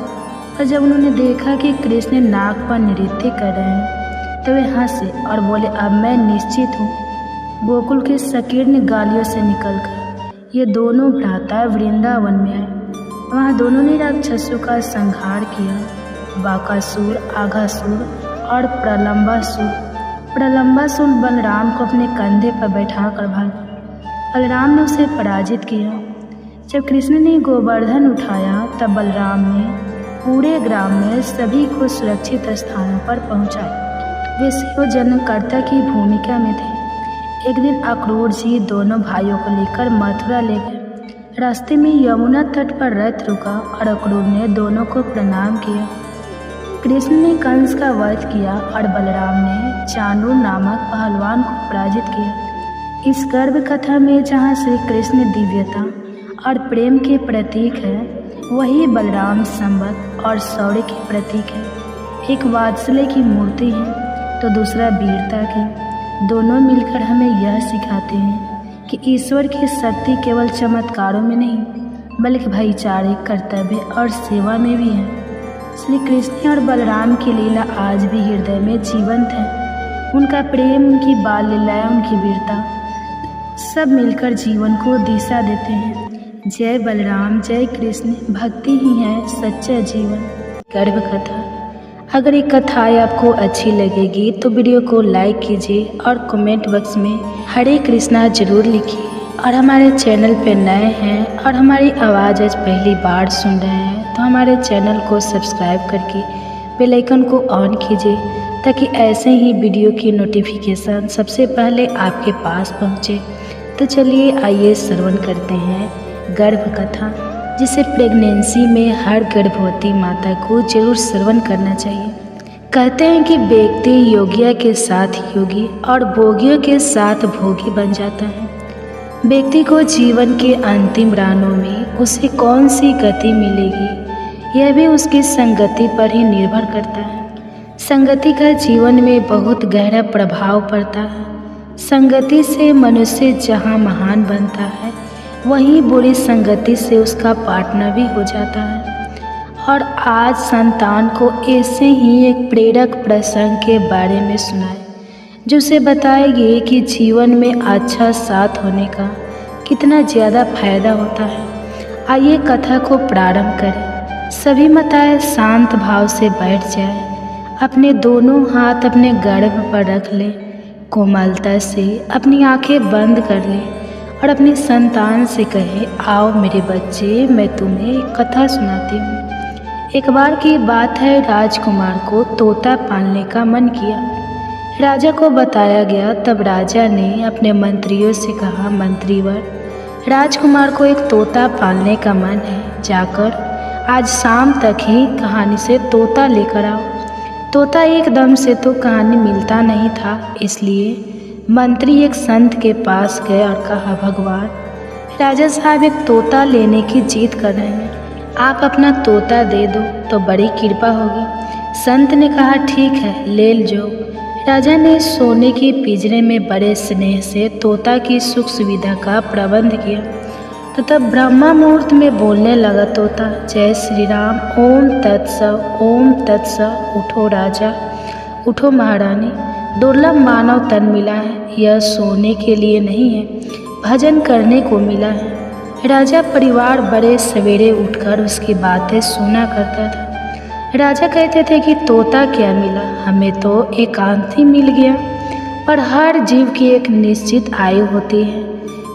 S1: और जब उन्होंने देखा कि कृष्ण नाग पर नृत्य कर रहे हैं, तो वे हंसे और बोले, अब मैं निश्चित हूँ। गोकुल के संकीर्ण गालियों से निकलकर ये दोनों भ्राता वृंदावन में आए। वहाँ दोनों ने राक्षसों का संहार किया, बाकासुर, आघासुर और प्रलंबासुर। प्रलंबासुर बलराम को अपने कंधे पर बैठा कर भागा। बलराम ने उसे पराजित किया। जब कृष्ण ने गोवर्धन उठाया, तब बलराम ने पूरे ग्राम में सभी को सुरक्षित स्थानों पर पहुंचाया। वे शिव जन्मकर्ता की भूमिका में थे। एक दिन अक्रूर जी दोनों भाइयों को लेकर मथुरा ले गए। रास्ते में यमुना तट पर रथ रुका और अक्रूर ने दोनों को प्रणाम किया। कृष्ण ने कंस का वध किया और बलराम ने चाणूर नामक पहलवान को पराजित किया। इस गर्भ कथा में जहाँ श्री कृष्ण दिव्यता और प्रेम के प्रतीक है, वही बलराम संबत और शौर्य के प्रतीक है। एक वात्सल्य की मूर्ति है तो दूसरा वीरता की। दोनों मिलकर हमें यह सिखाते हैं कि ईश्वर की शक्ति केवल चमत्कारों में नहीं बल्कि भाईचारे, कर्तव्य और सेवा में भी है। श्री कृष्ण और बलराम की लीला आज भी हृदय में जीवंत है। उनका प्रेम, उनकी बाल लीलाएं, उनकी वीरता सब मिलकर जीवन को दिशा देते हैं। जय बलराम, जय कृष्ण, भक्ति ही है सच्चा जीवन। गर्भ कथा। अगर ये कथाएं आपको अच्छी लगेगी तो वीडियो को लाइक कीजिए और कमेंट बॉक्स में हरे कृष्णा जरूर लिखिए। और हमारे चैनल पे नए हैं और हमारी आवाज़ आज पहली बार सुन रहे हैं तो हमारे चैनल को सब्सक्राइब करके बेल आइकन को ऑन कीजिए ताकि ऐसे ही वीडियो की नोटिफिकेशन सबसे पहले आपके पास पहुँचे। तो चलिए आइए श्रवण करते हैं गर्भ कथा, जिसे प्रेगनेंसी में हर गर्भवती माता को जरूर श्रवण करना चाहिए। कहते हैं कि व्यक्ति योगिया के साथ योगी और भोगियों के साथ भोगी बन जाता है। व्यक्ति को जीवन के अंतिम राहों में उसे कौन सी गति मिलेगी यह भी उसकी संगति पर ही निर्भर करता है। संगति का जीवन में बहुत गहरा प्रभाव पड़ता है। संगति से मनुष्य जहाँ महान बनता है वहीं बुरी संगति से उसका पार्टनर भी हो जाता है। और आज संतान को ऐसे ही एक प्रेरक प्रसंग के बारे में सुनाए जो उसे बताएगी कि जीवन में अच्छा साथ होने का कितना ज़्यादा फायदा होता है। आइए कथा को प्रारंभ करें। सभी माताएं शांत भाव से बैठ जाए, अपने दोनों हाथ अपने गर्भ पर रख लें, कोमलता से अपनी आंखें बंद कर लें और अपनी संतान से कहे, आओ मेरे बच्चे, मैं तुम्हें एक कथा सुनाती हूँ। एक बार की बात है, राजकुमार को तोता पालने का मन किया। राजा को बताया गया। तब राजा ने अपने मंत्रियों से कहा, मंत्रीवर, राजकुमार को एक तोता पालने का मन है, जाकर आज शाम तक ही कहानी से तोता लेकर आओ। तोता एकदम से तो कहानी मिलता नहीं था, इसलिए मंत्री एक संत के पास गए और कहा, भगवान, राजा साहब एक तोता लेने की जिद कर रहे हैं, आप अपना तोता दे दो तो बड़ी कृपा होगी। संत ने कहा, ठीक है, ले लो। राजा ने सोने के पिंजरे में बड़े स्नेह से तोता की सुख सुविधा का प्रबंध किया। तो तब ब्रह्मा मुहूर्त में बोलने लगा तोता, जय श्री राम, ओम तत्सव, ओम तत्सव। उठो राजा, उठो महारानी, दुर्लभ मानव तन मिला है, यह सोने के लिए नहीं है, भजन करने को मिला है। राजा परिवार बड़े सवेरे उठकर उसकी बातें सुना करता था। राजा कहते थे कि तोता क्या मिला, हमें तो एकांत ही मिल गया। पर हर जीव की एक निश्चित आयु होती है।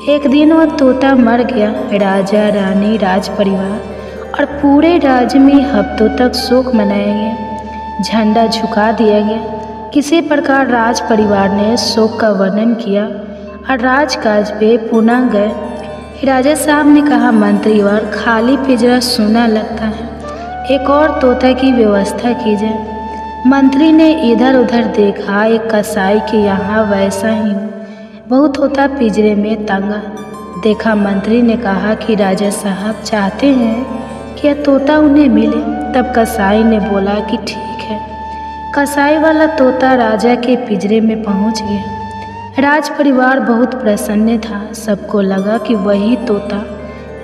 S1: एक दिन वह तोता मर गया। राजा, रानी, राज परिवार और पूरे राज्य में हफ्तों तक शोक मनाया गया, झंडा झुका दिया गया। किसी प्रकार राज परिवार ने शोक का वर्णन किया और राजकाज पे पुनः गए। राजा साहब ने कहा, मंत्रीवर, खाली पिंजरा सूना लगता है, एक और तोता की व्यवस्था की जाए। मंत्री ने इधर उधर देखा, एक कसाई के यहाँ वैसा ही बहुत तोता पिंजरे में टंगा देखा। मंत्री ने कहा कि राजा साहब चाहते हैं कि यह तोता उन्हें मिले। तब कसाई ने बोला कि ठीक है। कसाई वाला तोता राजा के पिंजरे में पहुँच गया। राज परिवार बहुत प्रसन्न था। सबको लगा कि वही तोता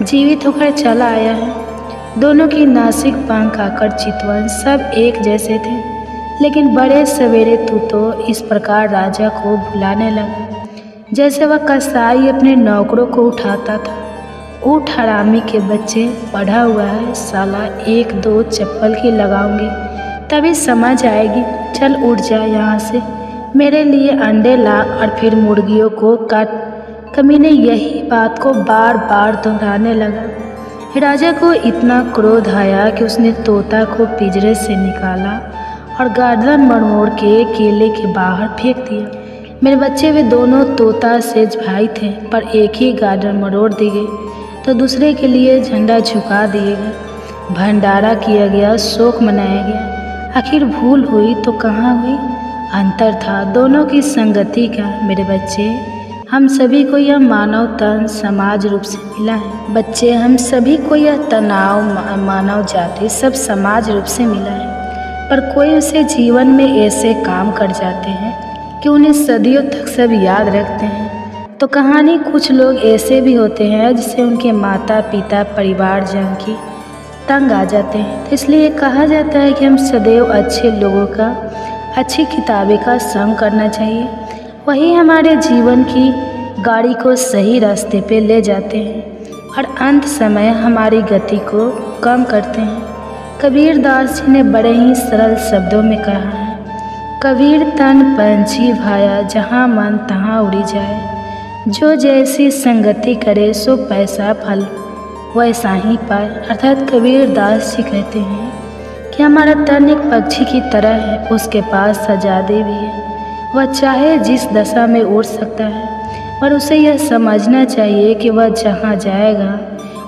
S1: जीवित होकर चला आया है। दोनों की नासिक, पंख, आकर, चितवन सब एक जैसे थे। लेकिन बड़े सवेरे तू तो इस प्रकार राजा को बुलाने लगा जैसे वह कसाई अपने नौकरों को उठाता था। उठ हरामी के बच्चे, पढ़ा हुआ है साला, एक दो चप्पल की लगाऊंगी तभी समझ आएगी। चल उठ जा यहाँ से, मेरे लिए अंडे ला और फिर मुर्गियों को काट। कमीने यही बात को बार बार दोहराने लगा। राजा को इतना क्रोध आया कि उसने तोता को पिंजरे से निकाला और गर्दन मरोड़ के केले के बाहर फेंक दिया। मेरे बच्चे वे दोनों तोता सेज भाई थे, पर एक ही गर्दन मरोड़ दी गई तो दूसरे के लिए झंडा झुका दिए गए। भंडारा किया गया, शोक मनाया गया। आखिर भूल हुई तो कहाँ हुई? अंतर था दोनों की संगति का। मेरे बच्चे, हम सभी को यह मानव तन समाज रूप से मिला है। बच्चे, हम सभी को यह तनाव मानव जाति सब समाज रूप से मिला है। पर कोई उसे जीवन में ऐसे काम कर जाते हैं कि उन्हें सदियों तक सब याद रखते हैं। तो कहानी कुछ लोग ऐसे भी होते हैं जिससे उनके माता पिता परिवारजन की तंग आ जाते हैं। तो इसलिए कहा जाता है कि हम सदैव अच्छे लोगों का, अच्छी किताबें का संग करना चाहिए। वही हमारे जीवन की गाड़ी को सही रास्ते पे ले जाते हैं और अंत समय हमारी गति को कम करते हैं। कबीरदास जी ने बड़े ही सरल शब्दों में कहा है, कबीर तन पंछी भाया, जहाँ मन तहाँ उड़ी जाए। जो जैसी संगति करे सो पैसा फल वैसा ही पाए। अर्थात कबीरदास जी कहते हैं कि हमारा तन एक पक्षी की तरह है, उसके पास आज़ादी भी है, वह चाहे जिस दशा में उड़ सकता है, पर उसे यह समझना चाहिए कि वह जहाँ जाएगा,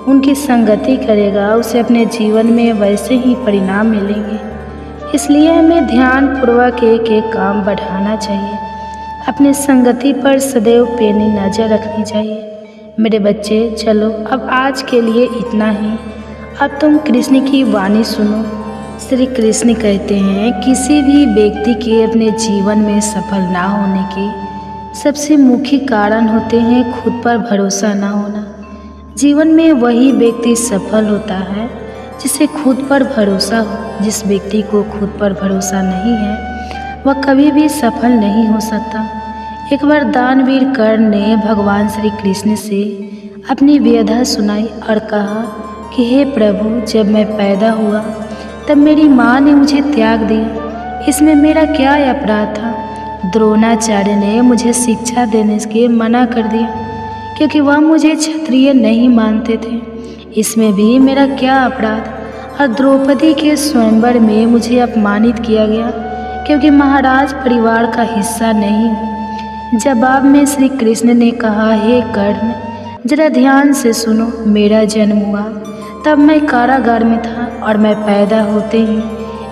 S1: उनकी संगति करेगा, उसे अपने जीवन में वैसे ही परिणाम मिलेंगे। इसलिए हमें ध्यानपूर्वक एक एक काम बढ़ाना चाहिए, अपने संगति पर सदैव पैनी नज़र रखनी चाहिए। मेरे बच्चे, चलो अब आज के लिए इतना ही। अब तुम कृष्ण की वाणी सुनो। श्री कृष्ण कहते हैं, किसी भी व्यक्ति के अपने जीवन में सफल ना होने के सबसे मुख्य कारण होते हैं खुद पर भरोसा ना होना। जीवन में वही व्यक्ति सफल होता है जिसे खुद पर भरोसा हो। जिस व्यक्ति को खुद पर भरोसा नहीं है वह कभी भी सफल नहीं हो सकता। एक बार दानवीर कर्ण ने भगवान श्री कृष्ण से अपनी व्यथा सुनाई और कहा कि हे प्रभु, जब मैं पैदा हुआ तब मेरी माँ ने मुझे त्याग दिया, इसमें मेरा क्या अपराध था। द्रोणाचार्य ने मुझे शिक्षा देने के मना कर दिया क्योंकि वह मुझे क्षत्रिय नहीं मानते थे, इसमें भी मेरा क्या अपराध। और द्रौपदी के स्वयंवर में मुझे अपमानित किया गया क्योंकि महाराज परिवार का हिस्सा नहीं हूँ। जवाब में श्री कृष्ण ने कहा, हे कर्ण, जरा ध्यान से सुनो। मेरा जन्म हुआ तब मैं कारागार में था और मैं पैदा होते ही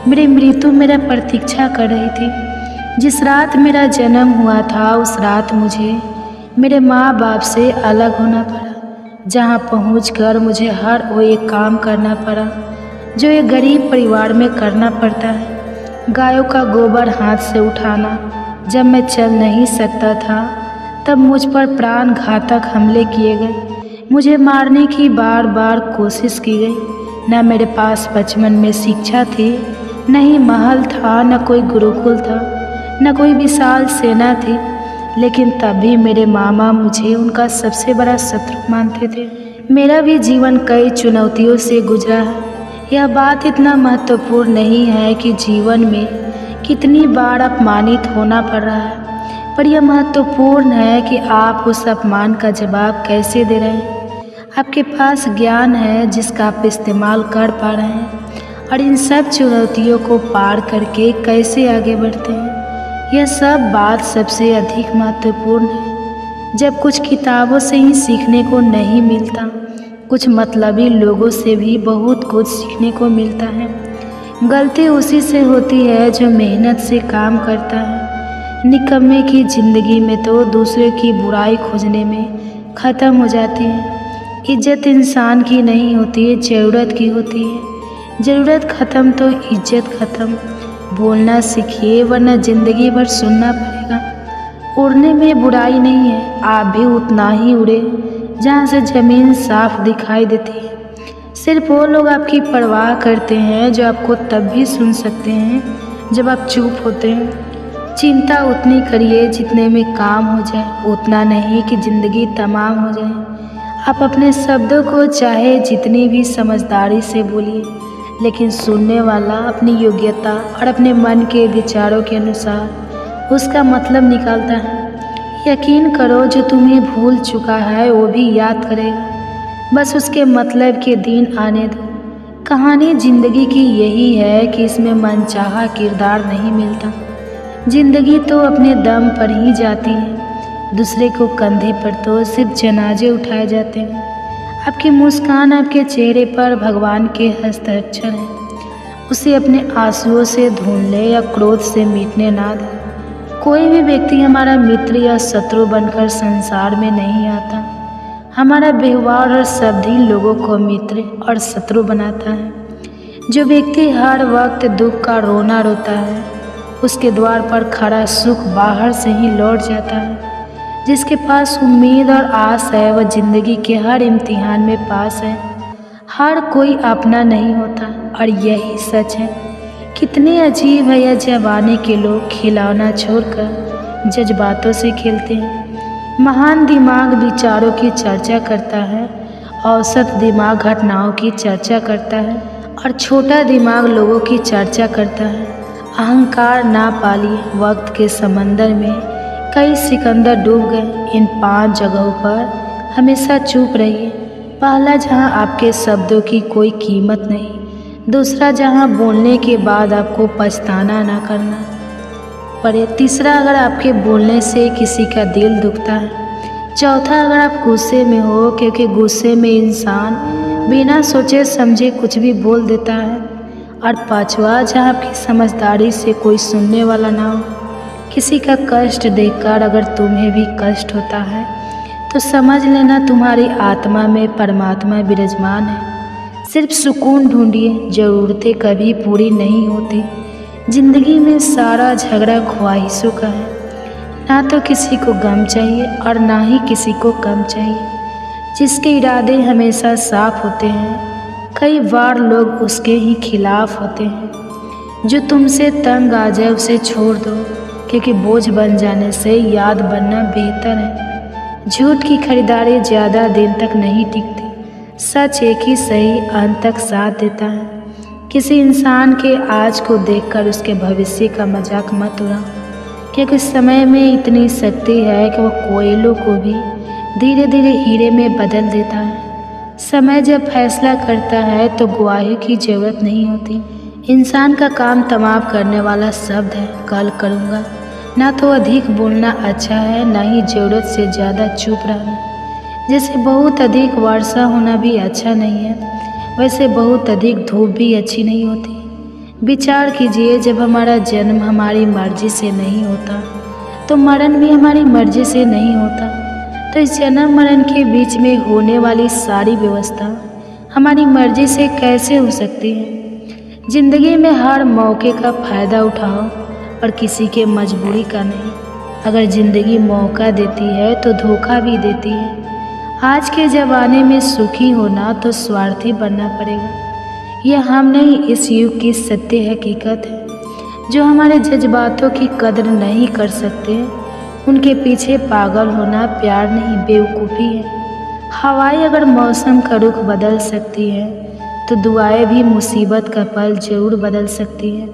S1: मेरी मृत्यु मेरा प्रतीक्षा कर रही थी। जिस रात मेरा जन्म हुआ था उस रात मुझे मेरे माँ बाप से अलग होना पड़ा, जहाँ पहुँचकर मुझे हर वो एक काम करना पड़ा जो एक गरीब परिवार में करना पड़ता है। गायों का गोबर हाथ से उठाना। जब मैं चल नहीं सकता था तब मुझ पर प्राण घातक हमले किए गए, मुझे मारने की बार बार कोशिश की गई। न मेरे पास बचपन में शिक्षा थी, न ही महल था, न कोई गुरुकुल था, न कोई विशाल सेना थी, लेकिन तब भी मेरे मामा मुझे उनका सबसे बड़ा शत्रु मानते थे। मेरा भी जीवन कई चुनौतियों से गुजरा है। यह बात इतना महत्वपूर्ण नहीं है कि जीवन में कितनी बार अपमानित होना पड़ रहा है, पर यह महत्वपूर्ण है कि आप उस अपमान का जवाब कैसे दे रहे हैं। आपके पास ज्ञान है जिसका आप इस्तेमाल कर पा रहे हैं, और इन सब चुनौतियों को पार करके कैसे आगे बढ़ते हैं, यह सब बात सबसे अधिक महत्वपूर्ण है। जब कुछ किताबों से ही सीखने को नहीं मिलता, कुछ मतलबी लोगों से भी बहुत कुछ सीखने को मिलता है। गलती उसी से होती है जो मेहनत से काम करता है। निकम्मे की ज़िंदगी में तो दूसरे की बुराई खोजने में ख़त्म हो जाती है। इज्जत इंसान की नहीं होती है, ज़रूरत की होती है। ज़रूरत ख़त्म तो इज्जत ख़त्म। बोलना सीखिए वरना ज़िंदगी भर सुनना पड़ेगा। उड़ने में बुराई नहीं है, आप भी उतना ही उड़े जहाँ से ज़मीन साफ दिखाई देती है। सिर्फ वो लोग आपकी परवाह करते हैं जो आपको तब भी सुन सकते हैं जब आप चुप होते हैं। चिंता उतनी करिए जितने में काम हो जाए, उतना नहीं कि ज़िंदगी तमाम हो जाए। आप अपने शब्दों को चाहे जितनी भी समझदारी से बोलिए, लेकिन सुनने वाला अपनी योग्यता और अपने मन के विचारों के अनुसार उसका मतलब निकालता है। यकीन करो, जो तुम्हें भूल चुका है वो भी याद करेगा, बस उसके मतलब के दिन आने दो। कहानी ज़िंदगी की यही है कि इसमें मनचाहा किरदार नहीं मिलता। ज़िंदगी तो अपने दम पर ही जाती है, दूसरे को कंधे पर तो सिर्फ जनाजे उठाए जाते हैं। आपकी मुस्कान आपके चेहरे पर भगवान के हस्ताक्षर हैं, उसे अपने आंसुओं से धुन ले या क्रोध से मिटने ना दे। कोई भी व्यक्ति हमारा मित्र या शत्रु बनकर संसार में नहीं आता। हमारा व्यवहार और शब्द ही लोगों को मित्र और शत्रु बनाता है। जो व्यक्ति हर वक्त दुख का रोना रोता है, उसके द्वार पर खड़ा सुख बाहर से ही लौट जाता है। जिसके पास उम्मीद और आस है वह जिंदगी के हर इम्तिहान में पास है। हर कोई अपना नहीं होता और यही सच है। कितने अजीब है यह जवानी के लोग खिलौना छोड़कर जज्बातों से खेलते हैं। महान दिमाग विचारों की चर्चा करता है, औसत दिमाग घटनाओं की चर्चा करता है और छोटा दिमाग लोगों की चर्चा करता है। अहंकार ना पालिए, वक्त के समंदर में कई सिकंदर डूब गए। इन 5 जगहों पर हमेशा चुप रहिए। पहला, जहां आपके शब्दों की कोई कीमत नहीं। दूसरा, जहां बोलने के बाद आपको पछताना ना करना पड़े। तीसरा, अगर आपके बोलने से किसी का दिल दुखता है। चौथा, अगर आप गुस्से में हो, क्योंकि गुस्से में इंसान बिना सोचे समझे कुछ भी बोल देता है। और पांचवा, जहाँ आपकी समझदारी से कोई सुनने वाला ना हो। किसी का कष्ट देखकर अगर तुम्हें भी कष्ट होता है तो समझ लेना तुम्हारी आत्मा में परमात्मा विराजमान है। सिर्फ सुकून ढूंढिए, ज़रूरतें कभी पूरी नहीं होती। जिंदगी में सारा झगड़ा ख्वाहिशों का है। ना तो किसी को गम चाहिए और ना ही किसी को कम चाहिए। जिसके इरादे हमेशा साफ होते हैं, कई बार लोग उसके ही खिलाफ होते हैं। जो तुमसे तंग आ जाए उसे छोड़ दो, क्योंकि बोझ बन जाने से याद बनना बेहतर है। झूठ की खरीदारी ज़्यादा दिन तक नहीं टिकती। सच एक ही सही अंत तक साथ देता है। किसी इंसान के आज को देखकर उसके भविष्य का मजाक मत उड़ाओ, क्योंकि समय में इतनी शक्ति है कि वह कोयलों को भी धीरे धीरे हीरे में बदल देता है। समय जब फैसला करता है तो गवाही की ज़रूरत नहीं होती। इंसान का काम तमाम करने वाला शब्द है, कल करूँगा। ना तो अधिक बोलना अच्छा है, ना ही ज़रूरत से ज़्यादा चुप रहना। जैसे बहुत अधिक वर्षा होना भी अच्छा नहीं है, वैसे बहुत अधिक धूप भी अच्छी नहीं होती। विचार कीजिए, जब हमारा जन्म हमारी मर्जी से नहीं होता तो मरण भी हमारी मर्जी से नहीं होता। तो इस जन्म मरण के बीच में होने वाली सारी व्यवस्था हमारी मर्जी से कैसे हो सकती है। ज़िंदगी में हर मौके का फ़ायदा उठाओ और किसी के मजबूरी का नहीं। अगर ज़िंदगी मौका देती है तो धोखा भी देती है। आज के ज़माने में सुखी होना तो स्वार्थी बनना पड़ेगा। यह हम नहीं, इस युग की सत्य हकीकत है। जो हमारे जज्बातों की कदर नहीं कर सकते उनके पीछे पागल होना प्यार नहीं, बेवकूफ़ी है। हवाएं अगर मौसम का रुख बदल सकती है तो दुआएं भी मुसीबत का पल जरूर बदल सकती है।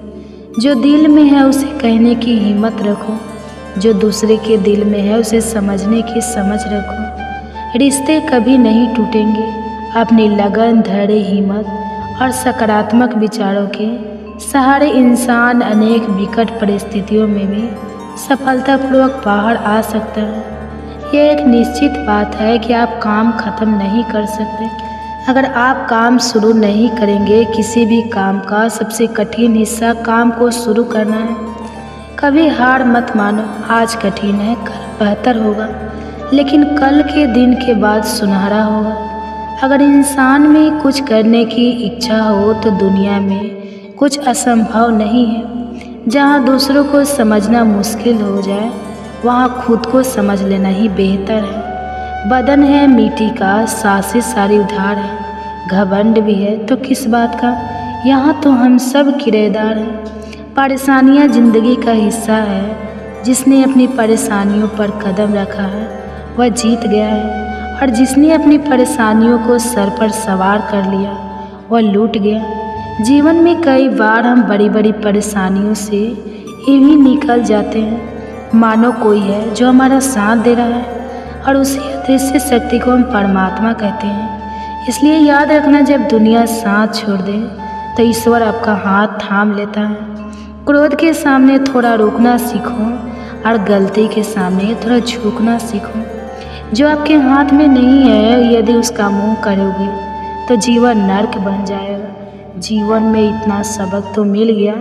S1: जो दिल में है उसे कहने की हिम्मत रखो, जो दूसरे के दिल में है उसे समझने की समझ रखो। रिश्ते कभी नहीं टूटेंगे। अपनी लगन, धैर्य, हिम्मत और सकारात्मक विचारों के सहारे इंसान अनेक विकट परिस्थितियों में भी सफलतापूर्वक बाहर आ सकता है। यह एक निश्चित बात है कि आप काम खत्म नहीं कर सकते। अगर आप काम शुरू नहीं करेंगे, किसी भी काम का सबसे कठिन हिस्सा काम को शुरू करना है। कभी हार मत मानो। आज कठिन है, कल बेहतर होगा, लेकिन कल के दिन के बाद सुनहरा होगा। अगर इंसान में कुछ करने की इच्छा हो तो दुनिया में कुछ असंभव नहीं है। जहाँ दूसरों को समझना मुश्किल हो जाए वहाँ खुद को समझ लेना ही बेहतर है। बदन है मिट्टी का, सांसें सारी उधार है। घमंड भी है तो किस बात का, यहाँ तो हम सब किराएदार हैं। परेशानियाँ ज़िंदगी का हिस्सा है। जिसने अपनी परेशानियों पर कदम रखा है वह जीत गया है, और जिसने अपनी परेशानियों को सर पर सवार कर लिया वह लूट गया। जीवन में कई बार हम बड़ी बड़ी परेशानियों से यूं ही निकल जाते हैं मानो कोई है जो हमारा साथ दे रहा है, और उसी अदृश्य शक्ति को हम परमात्मा कहते हैं। इसलिए याद रखना, जब दुनिया साथ छोड़ दे तो ईश्वर आपका हाथ थाम लेता है। क्रोध के सामने थोड़ा रुकना सीखो और गलती के सामने थोड़ा झुकना सीखो। जो आपके हाथ में नहीं है, यदि उसका मुंह करोगे तो जीवन नर्क बन जाएगा। जीवन में इतना सबक तो मिल गया।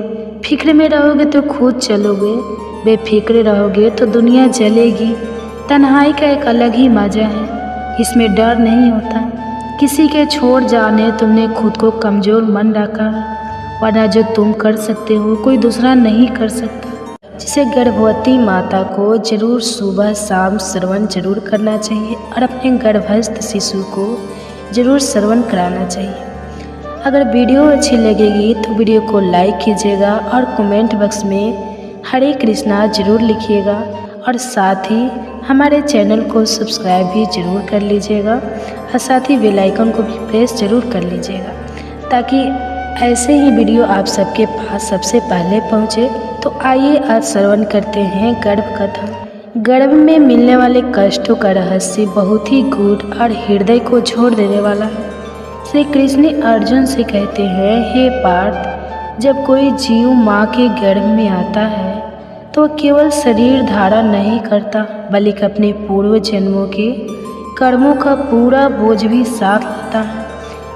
S1: फिक्र में रहोगे तो खुद चलोगे, बेफिक्र रहोगे तो दुनिया जलेगी। तन्हाई का एक अलग ही मज़ा है, इसमें डर नहीं होता। किसी के छोड़ जाने तुमने खुद को कमज़ोर मन रखा है, वरना जो तुम कर सकते हो कोई दूसरा नहीं कर सकता। जिसे गर्भवती माता को जरूर सुबह शाम श्रवण जरूर करना चाहिए और अपने गर्भस्थ शिशु को जरूर श्रवण कराना चाहिए। अगर वीडियो अच्छी लगेगी तो वीडियो को लाइक कीजिएगा और कमेंट बॉक्स में हरे कृष्णा जरूर लिखिएगा और साथ ही हमारे चैनल को सब्सक्राइब भी जरूर कर लीजिएगा और साथ ही बेल आइकन को भी प्रेस जरूर कर लीजिएगा ताकि ऐसे ही वीडियो आप सबके पास सबसे पहले पहुँचे। तो आइए आज श्रवण करते हैं गर्भ कथा। गर्भ में मिलने वाले कष्टों का रहस्य बहुत ही गूढ़ और हृदय को छोड़ देने वाला है। श्री कृष्ण अर्जुन से कहते हैं, हे पार्थ, जब कोई जीव माँ के गर्भ में आता है तो केवल शरीर धारण नहीं करता बल्कि अपने पूर्व जन्मों के कर्मों का पूरा बोझ भी साथ लाता है।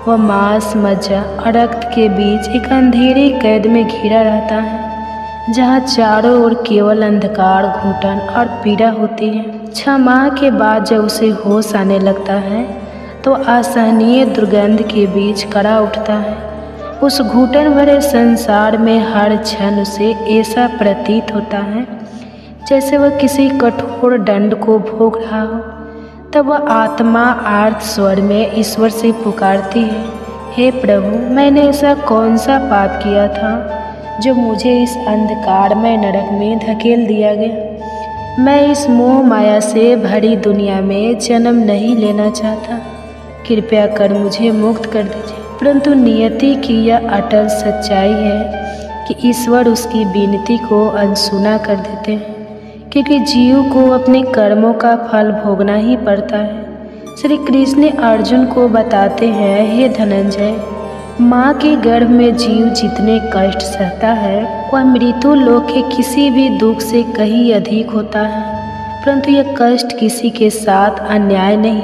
S1: वह मांस, मज्जा और रक्त के बीच एक अंधेरे कैद में घिरा रहता है जहाँ चारों ओर केवल अंधकार, घुटन और पीड़ा होती है। 6 माह के बाद जब उसे होश आने लगता है तो असहनीय दुर्गंध के बीच कड़ा उठता है। उस घुटन भरे संसार में हर क्षण उसे ऐसा प्रतीत होता है जैसे वह किसी कठोर दंड को भोग रहा हो। तब वह आत्मा आर्त स्वर में ईश्वर से पुकारती है, हे प्रभु, मैंने ऐसा कौन सा पाप किया था जो मुझे इस अंधकारमय नरक में धकेल दिया गया। मैं इस मोह माया से भरी दुनिया में जन्म नहीं लेना चाहता। कृपया कर मुझे मुक्त कर दीजिए। परंतु नियति की यह अटल सच्चाई है कि ईश्वर उसकी विनती को अनसुना कर देते हैं, क्योंकि जीव को अपने कर्मों का फल भोगना ही पड़ता है। श्री कृष्ण अर्जुन को बताते हैं, हे धनंजय, माँ के गर्भ में जीव जितने कष्ट सहता है वह मृत्यु लोक के किसी भी दुख से कहीं अधिक होता है। परंतु यह कष्ट किसी के साथ अन्याय नहीं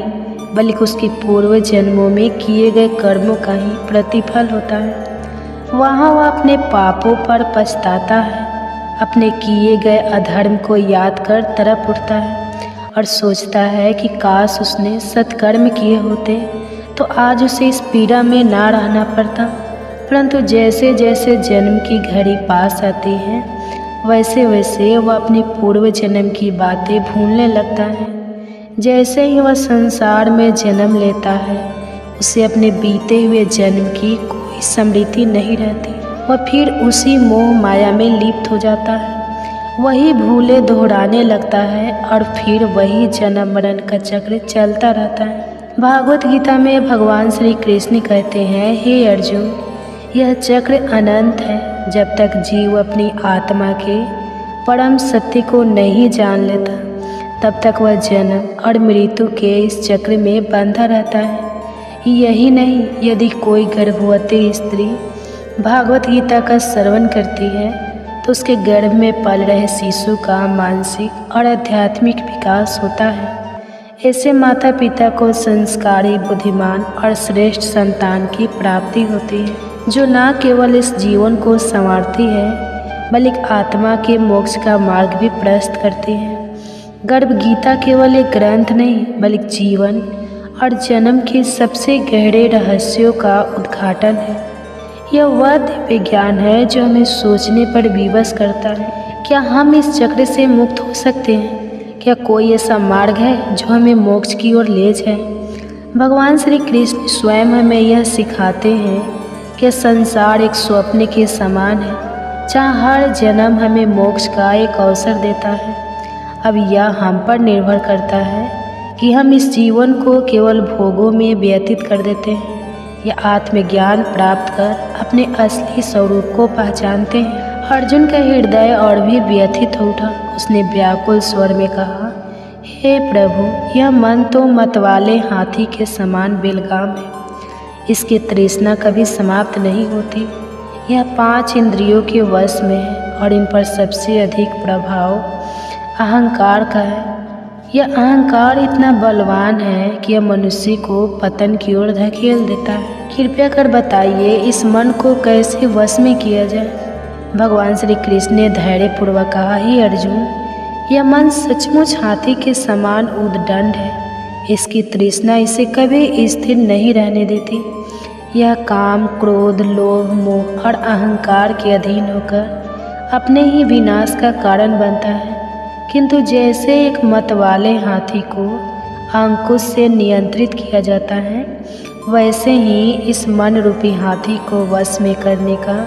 S1: बल्कि उसके पूर्व जन्मों में किए गए कर्मों का ही प्रतिफल होता है। वहाँ वह अपने पापों पर पछताता है, अपने किए गए अधर्म को याद कर तड़प उठता है और सोचता है कि काश उसने सत्कर्म किए होते तो आज उसे इस पीड़ा में ना रहना पड़ता। परंतु जैसे जैसे जन्म की घड़ी पास आती है वैसे वैसे वह अपने पूर्व जन्म की बातें भूलने लगता है। जैसे ही वह संसार में जन्म लेता है उसे अपने बीते हुए जन्म की कोई स्मृति नहीं रहती। वह फिर उसी मोह माया में लिप्त हो जाता है, वही भूले दोहराने लगता है और फिर वही जन्म मरण का चक्र चलता रहता है। भागवत गीता में भगवान श्री कृष्ण कहते हैं, हे अर्जुन, यह चक्र अनंत है। जब तक जीव अपनी आत्मा के परम सत्य को नहीं जान लेता तब तक वह जन्म और मृत्यु के इस चक्र में बंधा रहता है। यही नहीं, यदि कोई गर्भवती स्त्री भागवत गीता का श्रवण करती है तो उसके गर्भ में पल रहे शिशु का मानसिक और आध्यात्मिक विकास होता है। ऐसे माता पिता को संस्कारी, बुद्धिमान और श्रेष्ठ संतान की प्राप्ति होती है जो न केवल इस जीवन को संवारती है बल्कि आत्मा के मोक्ष का मार्ग भी प्रशस्त करती है। गर्भ गीता केवल एक ग्रंथ नहीं बल्कि जीवन और जन्म के सबसे गहरे रहस्यों का उद्घाटन है। यह वह दिव्य ज्ञान है जो हमें सोचने पर विवश करता है। क्या हम इस चक्र से मुक्त हो सकते हैं? क्या कोई ऐसा मार्ग है जो हमें मोक्ष की ओर ले जाए? भगवान श्री कृष्ण स्वयं हमें यह सिखाते हैं कि संसार एक स्वप्न के समान है जहाँ हर जन्म हमें मोक्ष का एक अवसर देता है। अब यह हम पर निर्भर करता है कि हम इस जीवन को केवल भोगों में व्यतीत कर देते हैं या आत्मज्ञान प्राप्त कर अपने असली स्वरूप को पहचानते हैं। अर्जुन का हृदय और भी व्यथित हो उठा। उसने व्याकुल स्वर में कहा, हे प्रभु, यह मन तो मतवाले हाथी के समान बेलगाम है। इसकी तृष्णा कभी समाप्त नहीं होती। यह 5 इंद्रियों के वश में है और इन पर सबसे अधिक प्रभाव अहंकार का है। यह अहंकार इतना बलवान है कि यह मनुष्य को पतन की ओर धकेल देता है। कृपया कर बताइए, इस मन को कैसे वश में किया जाए? भगवान श्री कृष्ण ने धैर्यपूर्वक कहा, हे अर्जुन, यह मन सचमुच हाथी के समान उद्दंड है। इसकी तृष्णा इसे कभी स्थिर नहीं रहने देती। यह काम, क्रोध, लोभ, मोह और अहंकार के अधीन होकर अपने ही विनाश का कारण बनता है। किंतु जैसे एक मतवाले हाथी को अंकुश से नियंत्रित किया जाता है, वैसे ही इस मन रूपी हाथी को वश में करने का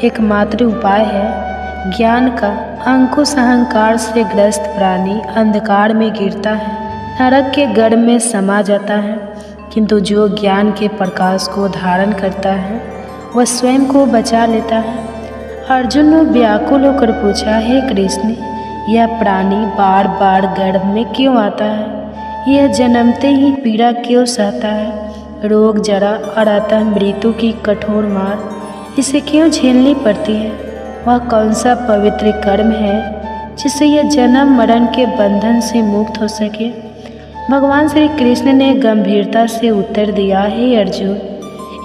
S1: एकमात्र उपाय है ज्ञान का। अंकुश अहंकार से ग्रस्त प्राणी अंधकार में गिरता है, नरक के गर्भ में समा जाता है। किंतु जो ज्ञान के प्रकाश को धारण करता है, वह स्वयं को बचा लेता है। अर्जुन ने व्याकुल होकर पूछा, हे कृष्ण, यह प्राणी बार बार गर्भ में क्यों आता है? यह जन्मते ही पीड़ा क्यों सहता है? रोग, जरा और अतः मृत्यु की कठोर मार इसे क्यों झेलनी पड़ती है? वह कौन सा पवित्र कर्म है जिससे यह जन्म मरण के बंधन से मुक्त हो सके? भगवान श्री कृष्ण ने गंभीरता से उत्तर दिया, हे अर्जुन,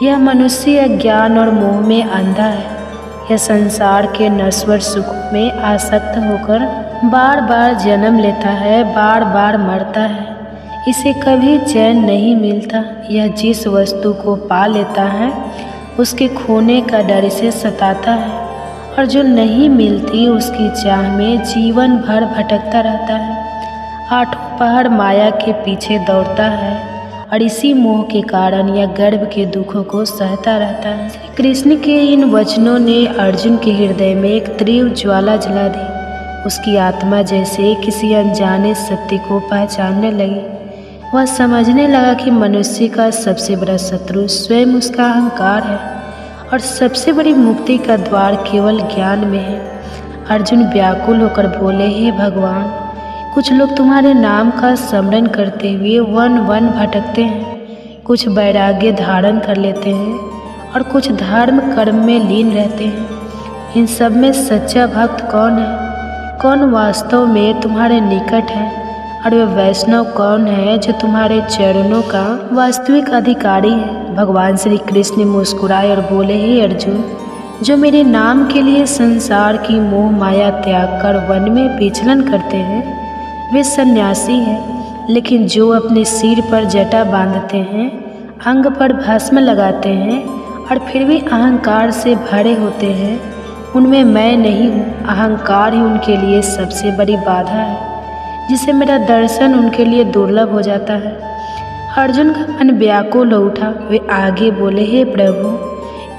S1: यह मनुष्य ज्ञान और मोह में अंधा है। यह संसार के नश्वर सुख में आसक्त होकर बार बार जन्म लेता है, बार बार मरता है। इसे कभी चैन नहीं मिलता। यह जिस वस्तु को पा लेता है, उसके खोने का डर इसे सताता है, और जो नहीं मिलती उसकी चाह में जीवन भर भटकता रहता है। आठों पहर माया के पीछे दौड़ता है, और इसी मोह के कारण यह गर्भ के दुखों को सहता रहता है। श्री कृष्ण के इन वचनों ने अर्जुन के हृदय में एक तीव्र ज्वाला जला दी। उसकी आत्मा जैसे किसी अनजाने सत्य को पहचानने लगी। वह समझने लगा कि मनुष्य का सबसे बड़ा शत्रु स्वयं उसका अहंकार है, और सबसे बड़ी मुक्ति का द्वार केवल ज्ञान में है। अर्जुन व्याकुल होकर बोले, हे भगवान, कुछ लोग तुम्हारे नाम का स्मरण करते हुए वन वन भटकते हैं, कुछ वैराग्य धारण कर लेते हैं, और कुछ धर्म कर्म में लीन रहते हैं। इन सब में सच्चा भक्त कौन है? कौन वास्तव में तुम्हारे निकट है? और वह वैष्णव कौन है जो तुम्हारे चरणों का वास्तविक अधिकारी है? भगवान श्री कृष्ण मुस्कुराए और बोले, हे अर्जुन, जो मेरे नाम के लिए संसार की मोह माया त्याग कर वन में विचलन करते हैं, वे सन्यासी हैं। लेकिन जो अपने सिर पर जटा बांधते हैं, अंग पर भस्म लगाते हैं, और फिर भी अहंकार से भरे होते हैं, उनमें मैं नहीं हूँ। अहंकार ही उनके लिए सबसे बड़ी बाधा है, जिससे मेरा दर्शन उनके लिए दुर्लभ हो जाता है। अर्जुन का मन व्याकुल हो उठा। वे आगे बोले, हे प्रभु,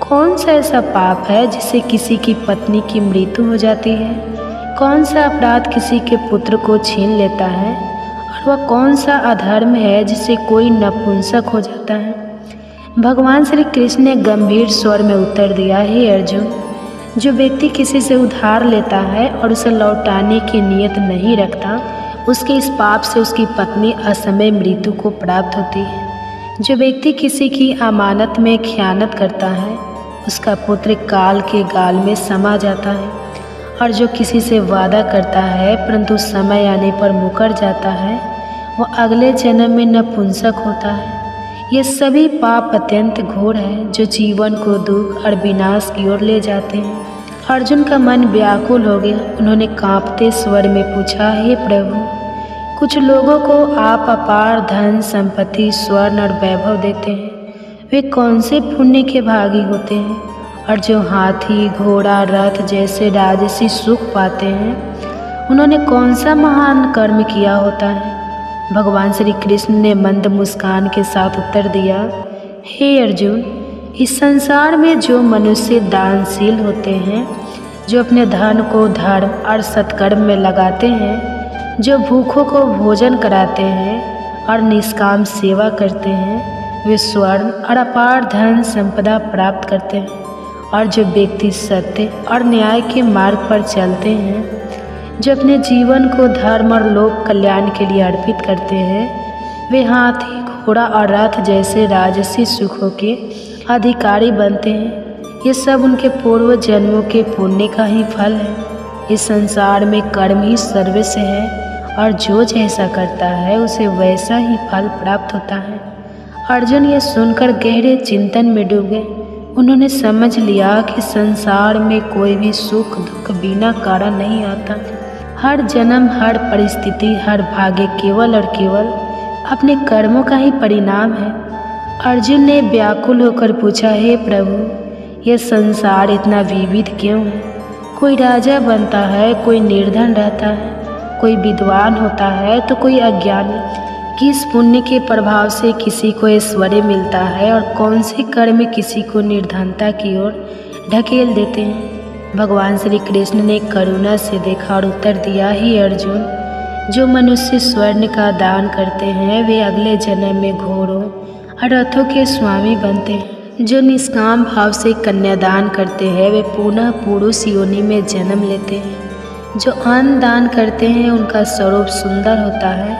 S1: कौन सा ऐसा पाप है जिससे किसी की पत्नी की मृत्यु हो जाती है? कौन सा अपराध किसी के पुत्र को छीन लेता है? और वह कौन सा अधर्म है जिससे कोई नपुंसक हो जाता है? भगवान श्री कृष्ण ने गंभीर स्वर में उत्तर दिया, हे अर्जुन, जो व्यक्ति किसी से उधार लेता है और उसे लौटाने की नियत नहीं रखता, उसके इस पाप से उसकी पत्नी असमय मृत्यु को प्राप्त होती है। जो व्यक्ति किसी की अमानत में खयानत करता है, उसका पुत्र काल के गाल में समा जाता है। और जो किसी से वादा करता है परंतु समय आने पर मुकर जाता है, वह अगले जन्म में नपुंसक होता है। ये सभी पाप अत्यंत घोर है, जो जीवन को दुख और विनाश की ओर ले जाते हैं। अर्जुन का मन व्याकुल हो गया। उन्होंने कांपते स्वर में पूछा, हे प्रभु, कुछ लोगों को आप अपार धन संपत्ति स्वर्ण और वैभव देते हैं, वे कौन से पुण्य के भागी होते हैं? और जो हाथी घोड़ा रथ जैसे राजसी सुख पाते हैं, उन्होंने कौन सा महान कर्म किया होता है? भगवान श्री कृष्ण ने मंद मुस्कान के साथ उत्तर दिया, हे अर्जुन, इस संसार में जो मनुष्य दानशील होते हैं, जो अपने धन को धर्म और सत्कर्म में लगाते हैं, जो भूखों को भोजन कराते हैं और निष्काम सेवा करते हैं, वे स्वर्ण और अपार धन संपदा प्राप्त करते हैं। और जो व्यक्ति सत्य और न्याय के मार्ग पर चलते हैं, जो अपने जीवन को धर्म और लोक कल्याण के लिए अर्पित करते हैं, वे हाथी घोड़ा और रथ जैसे राजसी सुखों के अधिकारी बनते हैं। ये सब उनके पूर्व जन्मों के पुण्य का ही फल है। इस संसार में कर्म ही सर्वस्व है, और जो जैसा करता है उसे वैसा ही फल प्राप्त होता है। अर्जुन ये सुनकर गहरे चिंतन में डूब गए। उन्होंने समझ लिया कि संसार में कोई भी सुख दुख बिना कारण नहीं आता। हर जन्म, हर परिस्थिति, हर भाग्य केवल और केवल अपने कर्मों का ही परिणाम है। अर्जुन ने व्याकुल होकर पूछा, हे प्रभु, यह संसार इतना विविध क्यों है? कोई राजा बनता है, कोई निर्धन रहता है, कोई विद्वान होता है तो कोई अज्ञानी। किस पुण्य के प्रभाव से किसी को ऐश्वर्य मिलता है और कौन से कर्म किसी को निर्धनता की ओर ढकेल देते हैं। भगवान श्री कृष्ण ने करुणा से देखा और उत्तर दिया, हे अर्जुन, जो मनुष्य स्वर्ण का दान करते हैं वे अगले जन्म में घोड़ों और रथों के स्वामी बनते हैं। जो निष्काम भाव से कन्यादान करते हैं वे पुनः पुरुष योनि में जन्म लेते हैं। जो अन्न दान करते हैं उनका स्वरूप सुंदर होता है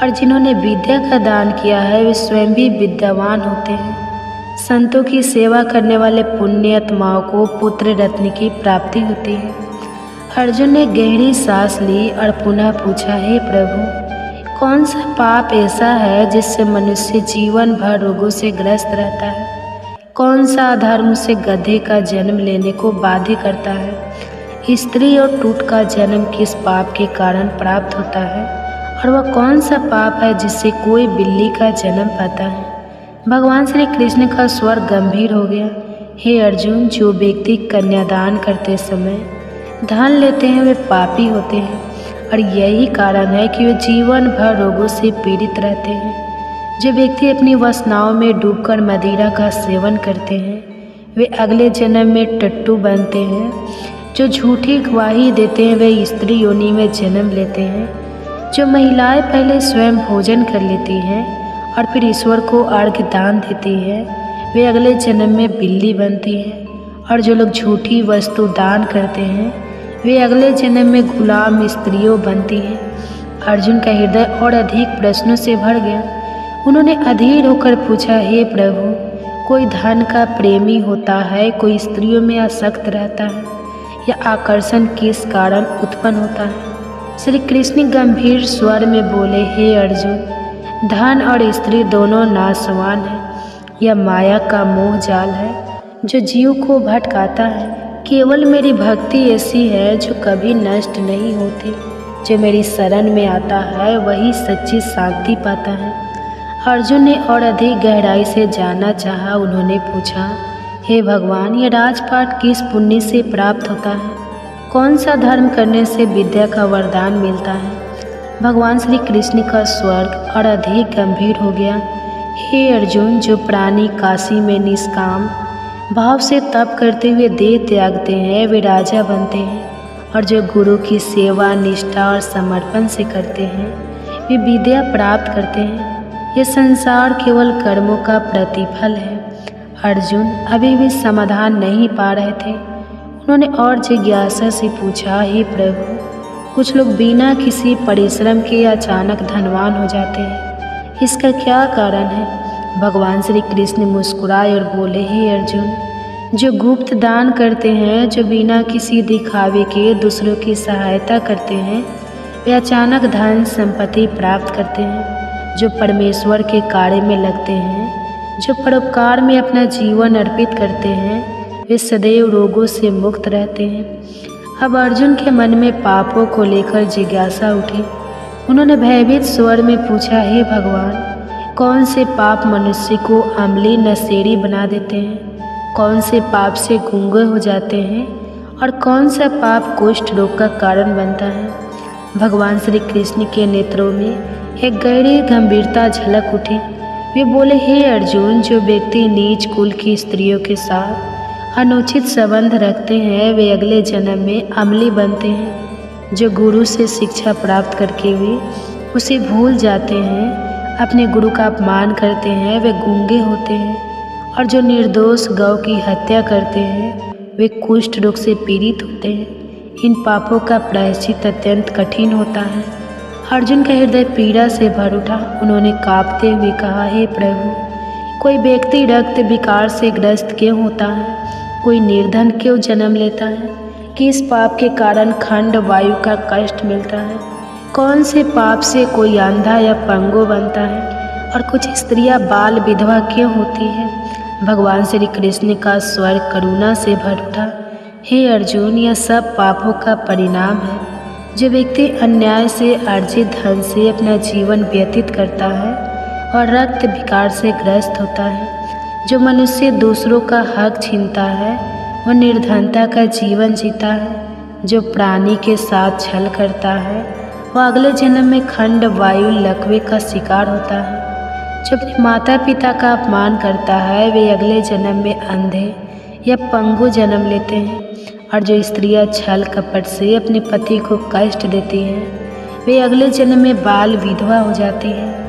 S1: और जिन्होंने विद्या का दान किया है वे स्वयं भी विद्यावान होते हैं। संतों की सेवा करने वाले पुण्यात्माओं को पुत्र रत्न की प्राप्ति होती है। अर्जुन ने गहरी सांस ली और पुनः पूछा, हे प्रभु, कौन सा पाप ऐसा है जिससे मनुष्य जीवन भर रोगों से ग्रस्त रहता है? कौन सा अधर्म से गधे का जन्म लेने को बाध्य करता है? स्त्री और टूट का जन्म किस पाप के कारण प्राप्त होता है? और वह कौन सा पाप है जिससे कोई बिल्ली का जन्म पाता है? भगवान श्री कृष्ण का स्वर गंभीर हो गया। हे अर्जुन, जो व्यक्ति कन्यादान करते समय धन लेते हैं वे पापी होते हैं और यही कारण है कि वे जीवन भर रोगों से पीड़ित रहते हैं। जो व्यक्ति अपनी वासनाओं में डूबकर मदिरा का सेवन करते हैं वे अगले जन्म में टट्टू बनते हैं। जो झूठी गवाही देते हैं वे स्त्री योनि में जन्म लेते हैं। जो महिलाएं पहले स्वयं भोजन कर लेती हैं और फिर ईश्वर को अर्घ्य दान देती हैं वे अगले जन्म में बिल्ली बनती हैं। और जो लोग झूठी वस्तु दान करते हैं वे अगले जन्म में गुलाम स्त्रियों बनती हैं। अर्जुन का हृदय और अधिक प्रश्नों से भर गया। उन्होंने अधीर होकर पूछा, हे प्रभु, कोई धन का प्रेमी होता है, कोई स्त्रियों में आसक्त रहता है, या आकर्षण किस कारण उत्पन्न होता है? श्री कृष्ण गंभीर स्वर में बोले, हे अर्जुन, धन और स्त्री दोनों नाशवान हैं। यह माया का मोह जाल है जो जीव को भटकाता है। केवल मेरी भक्ति ऐसी है जो कभी नष्ट नहीं होती। जो मेरी शरण में आता है वही सच्ची शांति पाता है। अर्जुन ने और अधिक गहराई से जानना चाहा। उन्होंने पूछा, हे भगवान, यह राजपाट किस पुण्य से प्राप्त होता है? कौन सा धर्म करने से विद्या का वरदान मिलता है? भगवान श्री कृष्ण का स्वर और अधिक गंभीर हो गया। हे अर्जुन, जो प्राणी काशी में निष्काम भाव से तप करते हुए देह त्यागते हैं वे राजा बनते हैं। और जो गुरु की सेवा निष्ठा और समर्पण से करते हैं वे विद्या प्राप्त करते हैं। ये संसार केवल कर्मों का प्रतिफल है। अर्जुन अभी भी समाधान नहीं पा रहे थे। उन्होंने और जिज्ञासा से पूछा, हे प्रभु, कुछ लोग बिना किसी परिश्रम के अचानक धनवान हो जाते हैं, इसका क्या कारण है? भगवान श्री कृष्ण मुस्कुराए और बोले, हे अर्जुन, जो गुप्त दान करते हैं, जो बिना किसी दिखावे के दूसरों की सहायता करते हैं, वे अचानक धन संपत्ति प्राप्त करते हैं। जो परमेश्वर के कार्य में लगते हैं, जो परोपकार में अपना जीवन अर्पित करते हैं, वे सदैव रोगों से मुक्त रहते हैं। अब अर्जुन के मन में पापों को लेकर जिज्ञासा उठी। उन्होंने भयभीत स्वर में पूछा, हे भगवान, कौन से पाप मनुष्य को अम्ली नशेड़ी बना देते हैं? कौन से पाप से गूंगे हो जाते हैं और कौन सा पाप कुष्ठ रोग का कारण बनता है? भगवान श्री कृष्ण के नेत्रों में एक गहरी गंभीरता झलक उठी। वे बोले, हे अर्जुन, जो व्यक्ति नीच कुल की स्त्रियों के साथ अनुचित संबंध रखते हैं वे अगले जन्म में अमली बनते हैं। जो गुरु से शिक्षा प्राप्त करके भी उसे भूल जाते हैं, अपने गुरु का अपमान करते हैं, वे गूंगे होते हैं। और जो निर्दोष गौ की हत्या करते हैं वे कुष्ठ रोग से पीड़ित होते हैं। इन पापों का प्रायश्चित अत्यंत कठिन होता है। अर्जुन का हृदय पीड़ा से भर उठा। उन्होंने कांपते हुए कहा, हे प्रभु, कोई व्यक्ति रक्त विकार से ग्रस्त क्यों होता है? कोई निर्धन क्यों जन्म लेता है? किस पाप के कारण खंड वायु का कष्ट मिलता है? कौन से पाप से कोई अंधा या पंगु बनता है? और कुछ स्त्रियां बाल विधवा क्यों होती है? भगवान श्री कृष्ण का स्वर करुणा से भर उठा। हे अर्जुन, यह सब पापों का परिणाम है। जो व्यक्ति अन्याय से अर्जित धन से अपना जीवन व्यतीत करता है और रक्त विकार से ग्रस्त होता है, जो मनुष्य दूसरों का हक छीनता है, वह निर्धनता का जीवन जीता है। जो प्राणी के साथ छल करता है वह अगले जन्म में खंड वायु लकवे का शिकार होता है। जो अपने माता पिता का अपमान करता है वे अगले जन्म में अंधे या पंगु जन्म लेते हैं। और जो स्त्रियां छल कपट से अपने पति को कष्ट देती हैं वे अगले जन्म में बाल विधवा हो जाती हैं।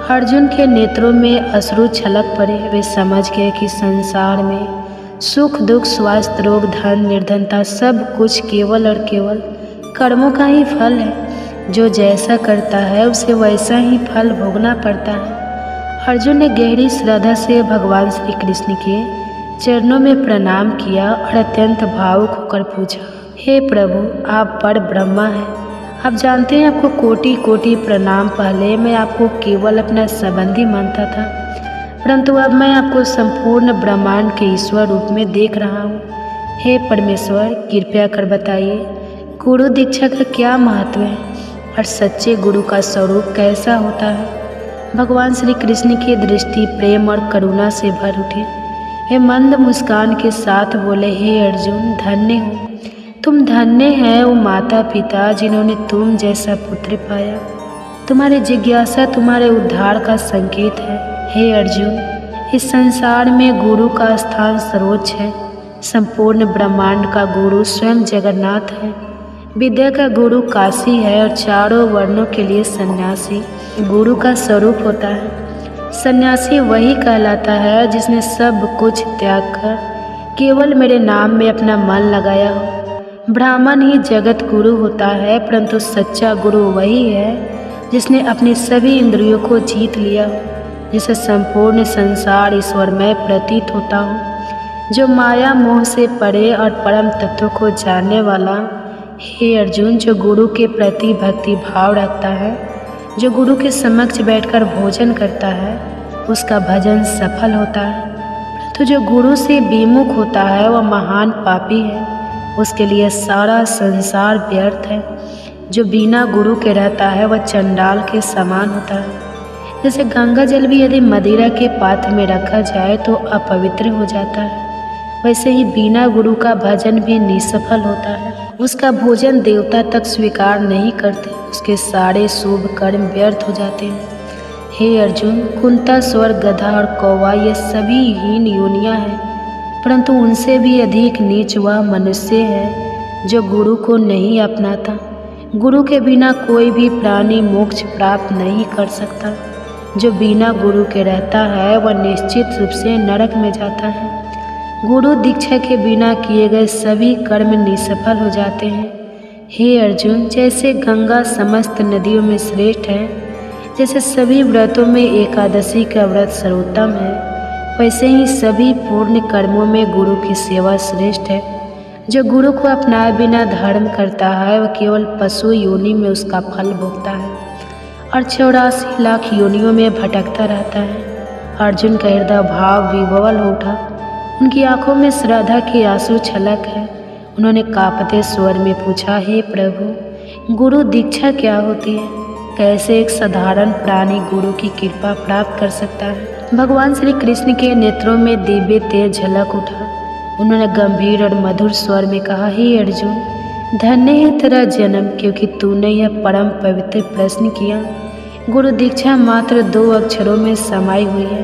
S1: अर्जुन के नेत्रों में अश्रु छलक पड़े। वे समझ गए कि संसार में सुख दुख स्वास्थ्य रोग धन निर्धनता सब कुछ केवल और केवल कर्मों का ही फल है। जो जैसा करता है उसे वैसा ही फल भोगना पड़ता है। अर्जुन ने गहरी श्रद्धा से भगवान श्री कृष्ण के चरणों में प्रणाम किया और अत्यंत भावुक होकर पूछा, हे प्रभु, आप पर ब्रह्मा हैं। आप जानते हैं आपको कोटि कोटि प्रणाम। पहले मैं आपको केवल अपना संबंधी मानता था, परंतु अब मैं आपको संपूर्ण ब्रह्मांड के ईश्वर रूप में देख रहा हूँ। हे परमेश्वर, कृपया कर बताइए गुरु दीक्षा का क्या महत्व है और सच्चे गुरु का स्वरूप कैसा होता है। भगवान श्री कृष्ण की दृष्टि प्रेम और करुणा से भर उठी। वे मंद मुस्कान के साथ बोले, हे अर्जुन, धन्य हो तुम, धन्य है वो माता पिता जिन्होंने तुम जैसा पुत्र पाया। तुम्हारी जिज्ञासा तुम्हारे उद्धार का संकेत है। हे अर्जुन, इस संसार में गुरु का स्थान सर्वोच्च है। संपूर्ण ब्रह्मांड का गुरु स्वयं जगन्नाथ है। विद्या का गुरु काशी है और चारों वर्णों के लिए सन्यासी गुरु का स्वरूप होता है। सन्यासी वही कहलाता है जिसने सब कुछ त्याग कर केवल मेरे नाम में अपना मन लगाया हो। ब्राह्मण ही जगत गुरु होता है, परंतु सच्चा गुरु वही है जिसने अपनी सभी इंद्रियों को जीत लिया हो, जिसे संपूर्ण संसार ईश्वरमय प्रतीत होता हो, जो माया मोह से परे और परम तत्व को जानने वाला। हे अर्जुन, जो गुरु के प्रति भक्ति भाव रखता है, जो गुरु के समक्ष बैठकर भोजन करता है, उसका भजन सफल होता है। तो जो गुरु से विमुख होता है वह महान पापी है, उसके लिए सारा संसार व्यर्थ है। जो बिना गुरु के रहता है वह चंडाल के समान होता है। जैसे गंगा जल भी यदि मदिरा के पात्र में रखा जाए तो अपवित्र हो जाता है, वैसे ही बिना गुरु का भजन भी निष्फल होता है। उसका भोजन देवता तक स्वीकार नहीं करते, उसके सारे शुभ कर्म व्यर्थ हो जाते हैं। हे अर्जुन, कुंता, स्वर्ग, गधा और कौवा ये सभी हीन योनियां हैं, परंतु उनसे भी अधिक नीच वह मनुष्य है जो गुरु को नहीं अपनाता। गुरु के बिना कोई भी प्राणी मोक्ष प्राप्त नहीं कर सकता। जो बिना गुरु के रहता है वह निश्चित रूप से नरक में जाता है। गुरु दीक्षा के बिना किए गए सभी कर्म निष्फल हो जाते हैं। हे अर्जुन, जैसे गंगा समस्त नदियों में श्रेष्ठ है, जैसे सभी व्रतों में एकादशी का व्रत सर्वोत्तम है, वैसे ही सभी पूर्ण कर्मों में गुरु की सेवा श्रेष्ठ है। जो गुरु को अपनाए बिना धर्म करता है वह केवल पशु योनि में उसका फल भोगता है और 84 लाख योनियों में भटकता रहता है। अर्जुन का हृदय भाव विह्वल हो उठा। उनकी आंखों में श्रद्धा के आंसू छलक है। उन्होंने कांपते स्वर में पूछा, हे प्रभु, गुरु दीक्षा क्या होती है? कैसे एक साधारण प्राणी गुरु की कृपा प्राप्त कर सकता है? भगवान श्री कृष्ण के नेत्रों में दिव्य तेज झलक उठा। उन्होंने गंभीर और मधुर स्वर में कहा, हे अर्जुन, धन्य है तेरा जन्म, क्योंकि तूने यह परम पवित्र प्रश्न किया। गुरु दीक्षा मात्र 2 अक्षरों में समाई हुई है,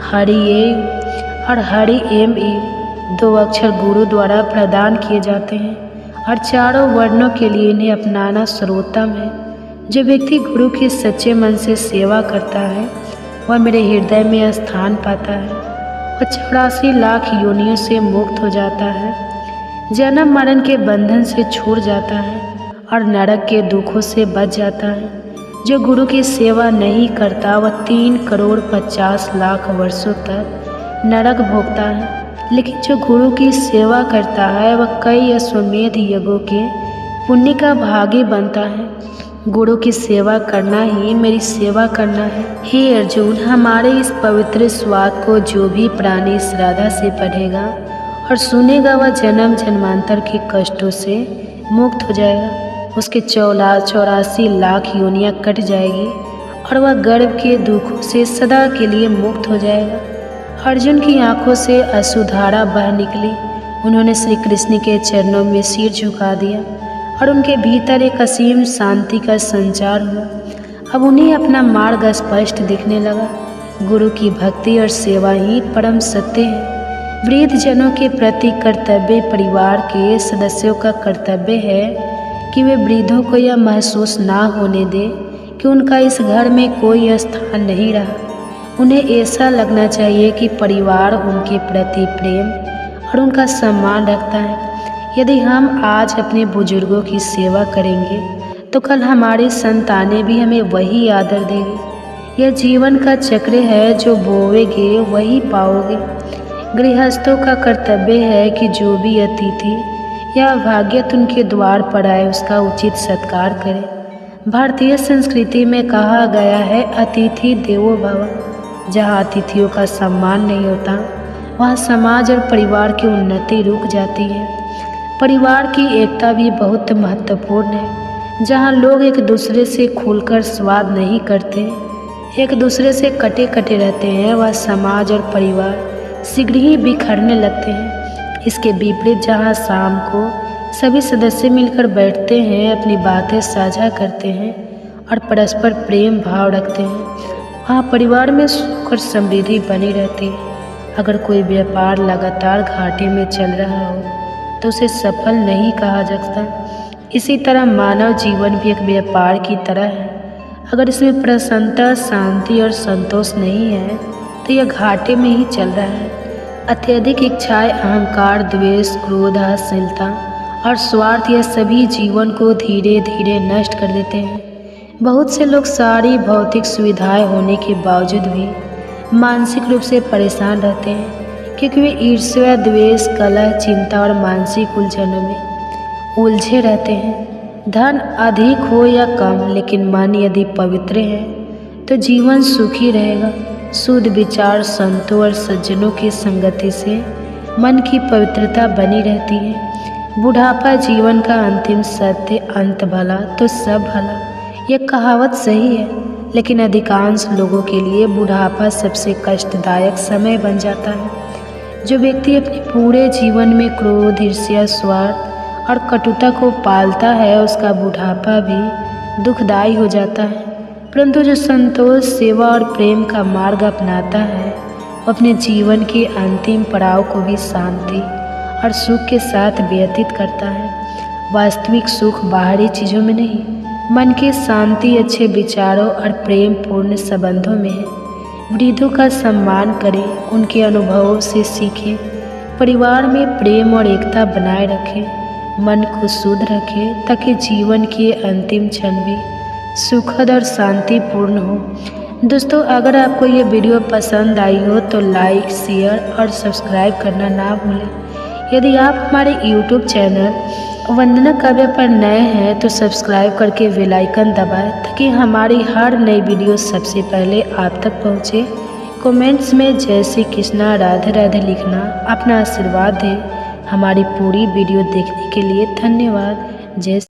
S1: हरि एव और हरि एम एव। 2 अक्षर गुरु द्वारा प्रदान किए जाते हैं और चारों वर्णों के लिए इन्हें अपनाना सर्वोत्तम है। जो व्यक्ति गुरु की सच्चे मन से सेवा करता है वह मेरे हृदय में स्थान पाता है। वह 84 लाख योनियों से मुक्त हो जाता है, जन्म मरण के बंधन से छूट जाता है और नरक के दुखों से बच जाता है। जो गुरु की सेवा नहीं करता वह 3 करोड़ 50 लाख वर्षों तक नरक भोगता है, लेकिन जो गुरु की सेवा करता है वह कई अश्वमेध यज्ञों के पुण्य का भागी बनता है। गुरु की सेवा करना ही मेरी सेवा करना है। हे अर्जुन, हमारे इस पवित्र स्वाद को जो भी प्राणी श्रद्धा से पढ़ेगा और सुनेगा वह जन्म जन्मांतर के कष्टों से मुक्त हो जाएगा। उसके 84 लाख योनियाँ कट जाएगी और वह गर्भ के दुखों से सदा के लिए मुक्त हो जाएगा। अर्जुन की आंखों से अश्रुधारा बह निकली। उन्होंने श्री कृष्ण के चरणों में सिर झुका दिया और उनके भीतर एक असीम शांति का संचार हुआ। अब उन्हें अपना मार्ग स्पष्ट दिखने लगा। गुरु की भक्ति और सेवा ही परम सत्य है। वृद्ध जनों के प्रति कर्तव्य परिवार के सदस्यों का कर्तव्य है कि वे वृद्धों को यह महसूस ना होने दे कि उनका इस घर में कोई स्थान नहीं रहा। उन्हें ऐसा लगना चाहिए कि परिवार उनके प्रति प्रेम और उनका सम्मान रखता है। यदि हम आज अपने बुजुर्गों की सेवा करेंगे तो कल हमारी संतानें भी हमें वही आदर देंगी। यह जीवन का चक्र है, जो बोवेगे वही पाओगे। गृहस्थों का कर्तव्य है कि जो भी अतिथि या अभाग्यत उनके द्वार पर आए उसका उचित सत्कार करें। भारतीय संस्कृति में कहा गया है, अतिथि देवो भव। जहाँ अतिथियों का सम्मान नहीं होता वहाँ समाज और परिवार की उन्नति रुक जाती है। परिवार की एकता भी बहुत महत्वपूर्ण है। जहाँ लोग एक दूसरे से खुलकर संवाद नहीं करते, एक दूसरे से कटे कटे रहते हैं, वह समाज और परिवार शीघ्र ही बिखरने लगते हैं। इसके विपरीत जहाँ शाम को सभी सदस्य मिलकर बैठते हैं, अपनी बातें साझा करते हैं और परस्पर प्रेम भाव रखते हैं, वहाँ परिवार में सुख और समृद्धि बनी रहती है। अगर कोई व्यापार लगातार घाटे में चल रहा हो तो उसे सफल नहीं कहा जाता। इसी तरह मानव जीवन भी एक व्यापार की तरह है। अगर इसमें प्रसन्नता, शांति और संतोष नहीं है तो यह घाटे में ही चल रहा है। अत्यधिक इच्छाएं, अहंकार, द्वेष, क्रोध, असहिष्णुता और स्वार्थ, यह सभी जीवन को धीरे धीरे नष्ट कर देते हैं। बहुत से लोग सारी भौतिक सुविधाएं होने के बावजूद भी मानसिक रूप से परेशान रहते हैं, क्योंकि वे ईर्ष्या, द्वेष, कलह, चिंता और मानसिक उलझनों में उलझे रहते हैं। धन अधिक हो या कम, लेकिन मन यदि पवित्र है तो जीवन सुखी रहेगा। शुद्ध विचार, संतों और सज्जनों की संगति से मन की पवित्रता बनी रहती है। बुढ़ापा जीवन का अंतिम सत्य, अंत भला तो सब भला, यह कहावत सही है, लेकिन अधिकांश लोगों के लिए बुढ़ापा सबसे कष्टदायक समय बन जाता है। जो व्यक्ति अपने पूरे जीवन में क्रोध, ईर्ष्या, स्वार्थ और कटुता को पालता है, उसका बुढ़ापा भी दुखदायी हो जाता है। परंतु जो संतोष, सेवा और प्रेम का मार्ग अपनाता है, वो अपने जीवन के अंतिम पड़ाव को भी शांति और सुख के साथ व्यतीत करता है। वास्तविक सुख बाहरी चीज़ों में नहीं, मन की शांति, अच्छे विचारों और प्रेम पूर्ण संबंधों में है। वृद्धों का सम्मान करें, उनके अनुभवों से सीखें, परिवार में प्रेम और एकता बनाए रखें, मन को शुद्ध रखें ताकि जीवन के अंतिम क्षण भी सुखद और शांतिपूर्ण हो। दोस्तों, अगर आपको ये वीडियो पसंद आई हो तो लाइक, शेयर और सब्सक्राइब करना ना भूलें। यदि आप हमारे YouTube चैनल वंदना काव्य पर नए हैं तो सब्सक्राइब करके बेल आइकन दबाएं ताकि हमारी हर नई वीडियो सबसे पहले आप तक पहुंचे। कमेंट्स में जय श्री कृष्णा, राधे राधे लिखना, अपना आशीर्वाद दें। हमारी पूरी वीडियो देखने के लिए धन्यवाद। जय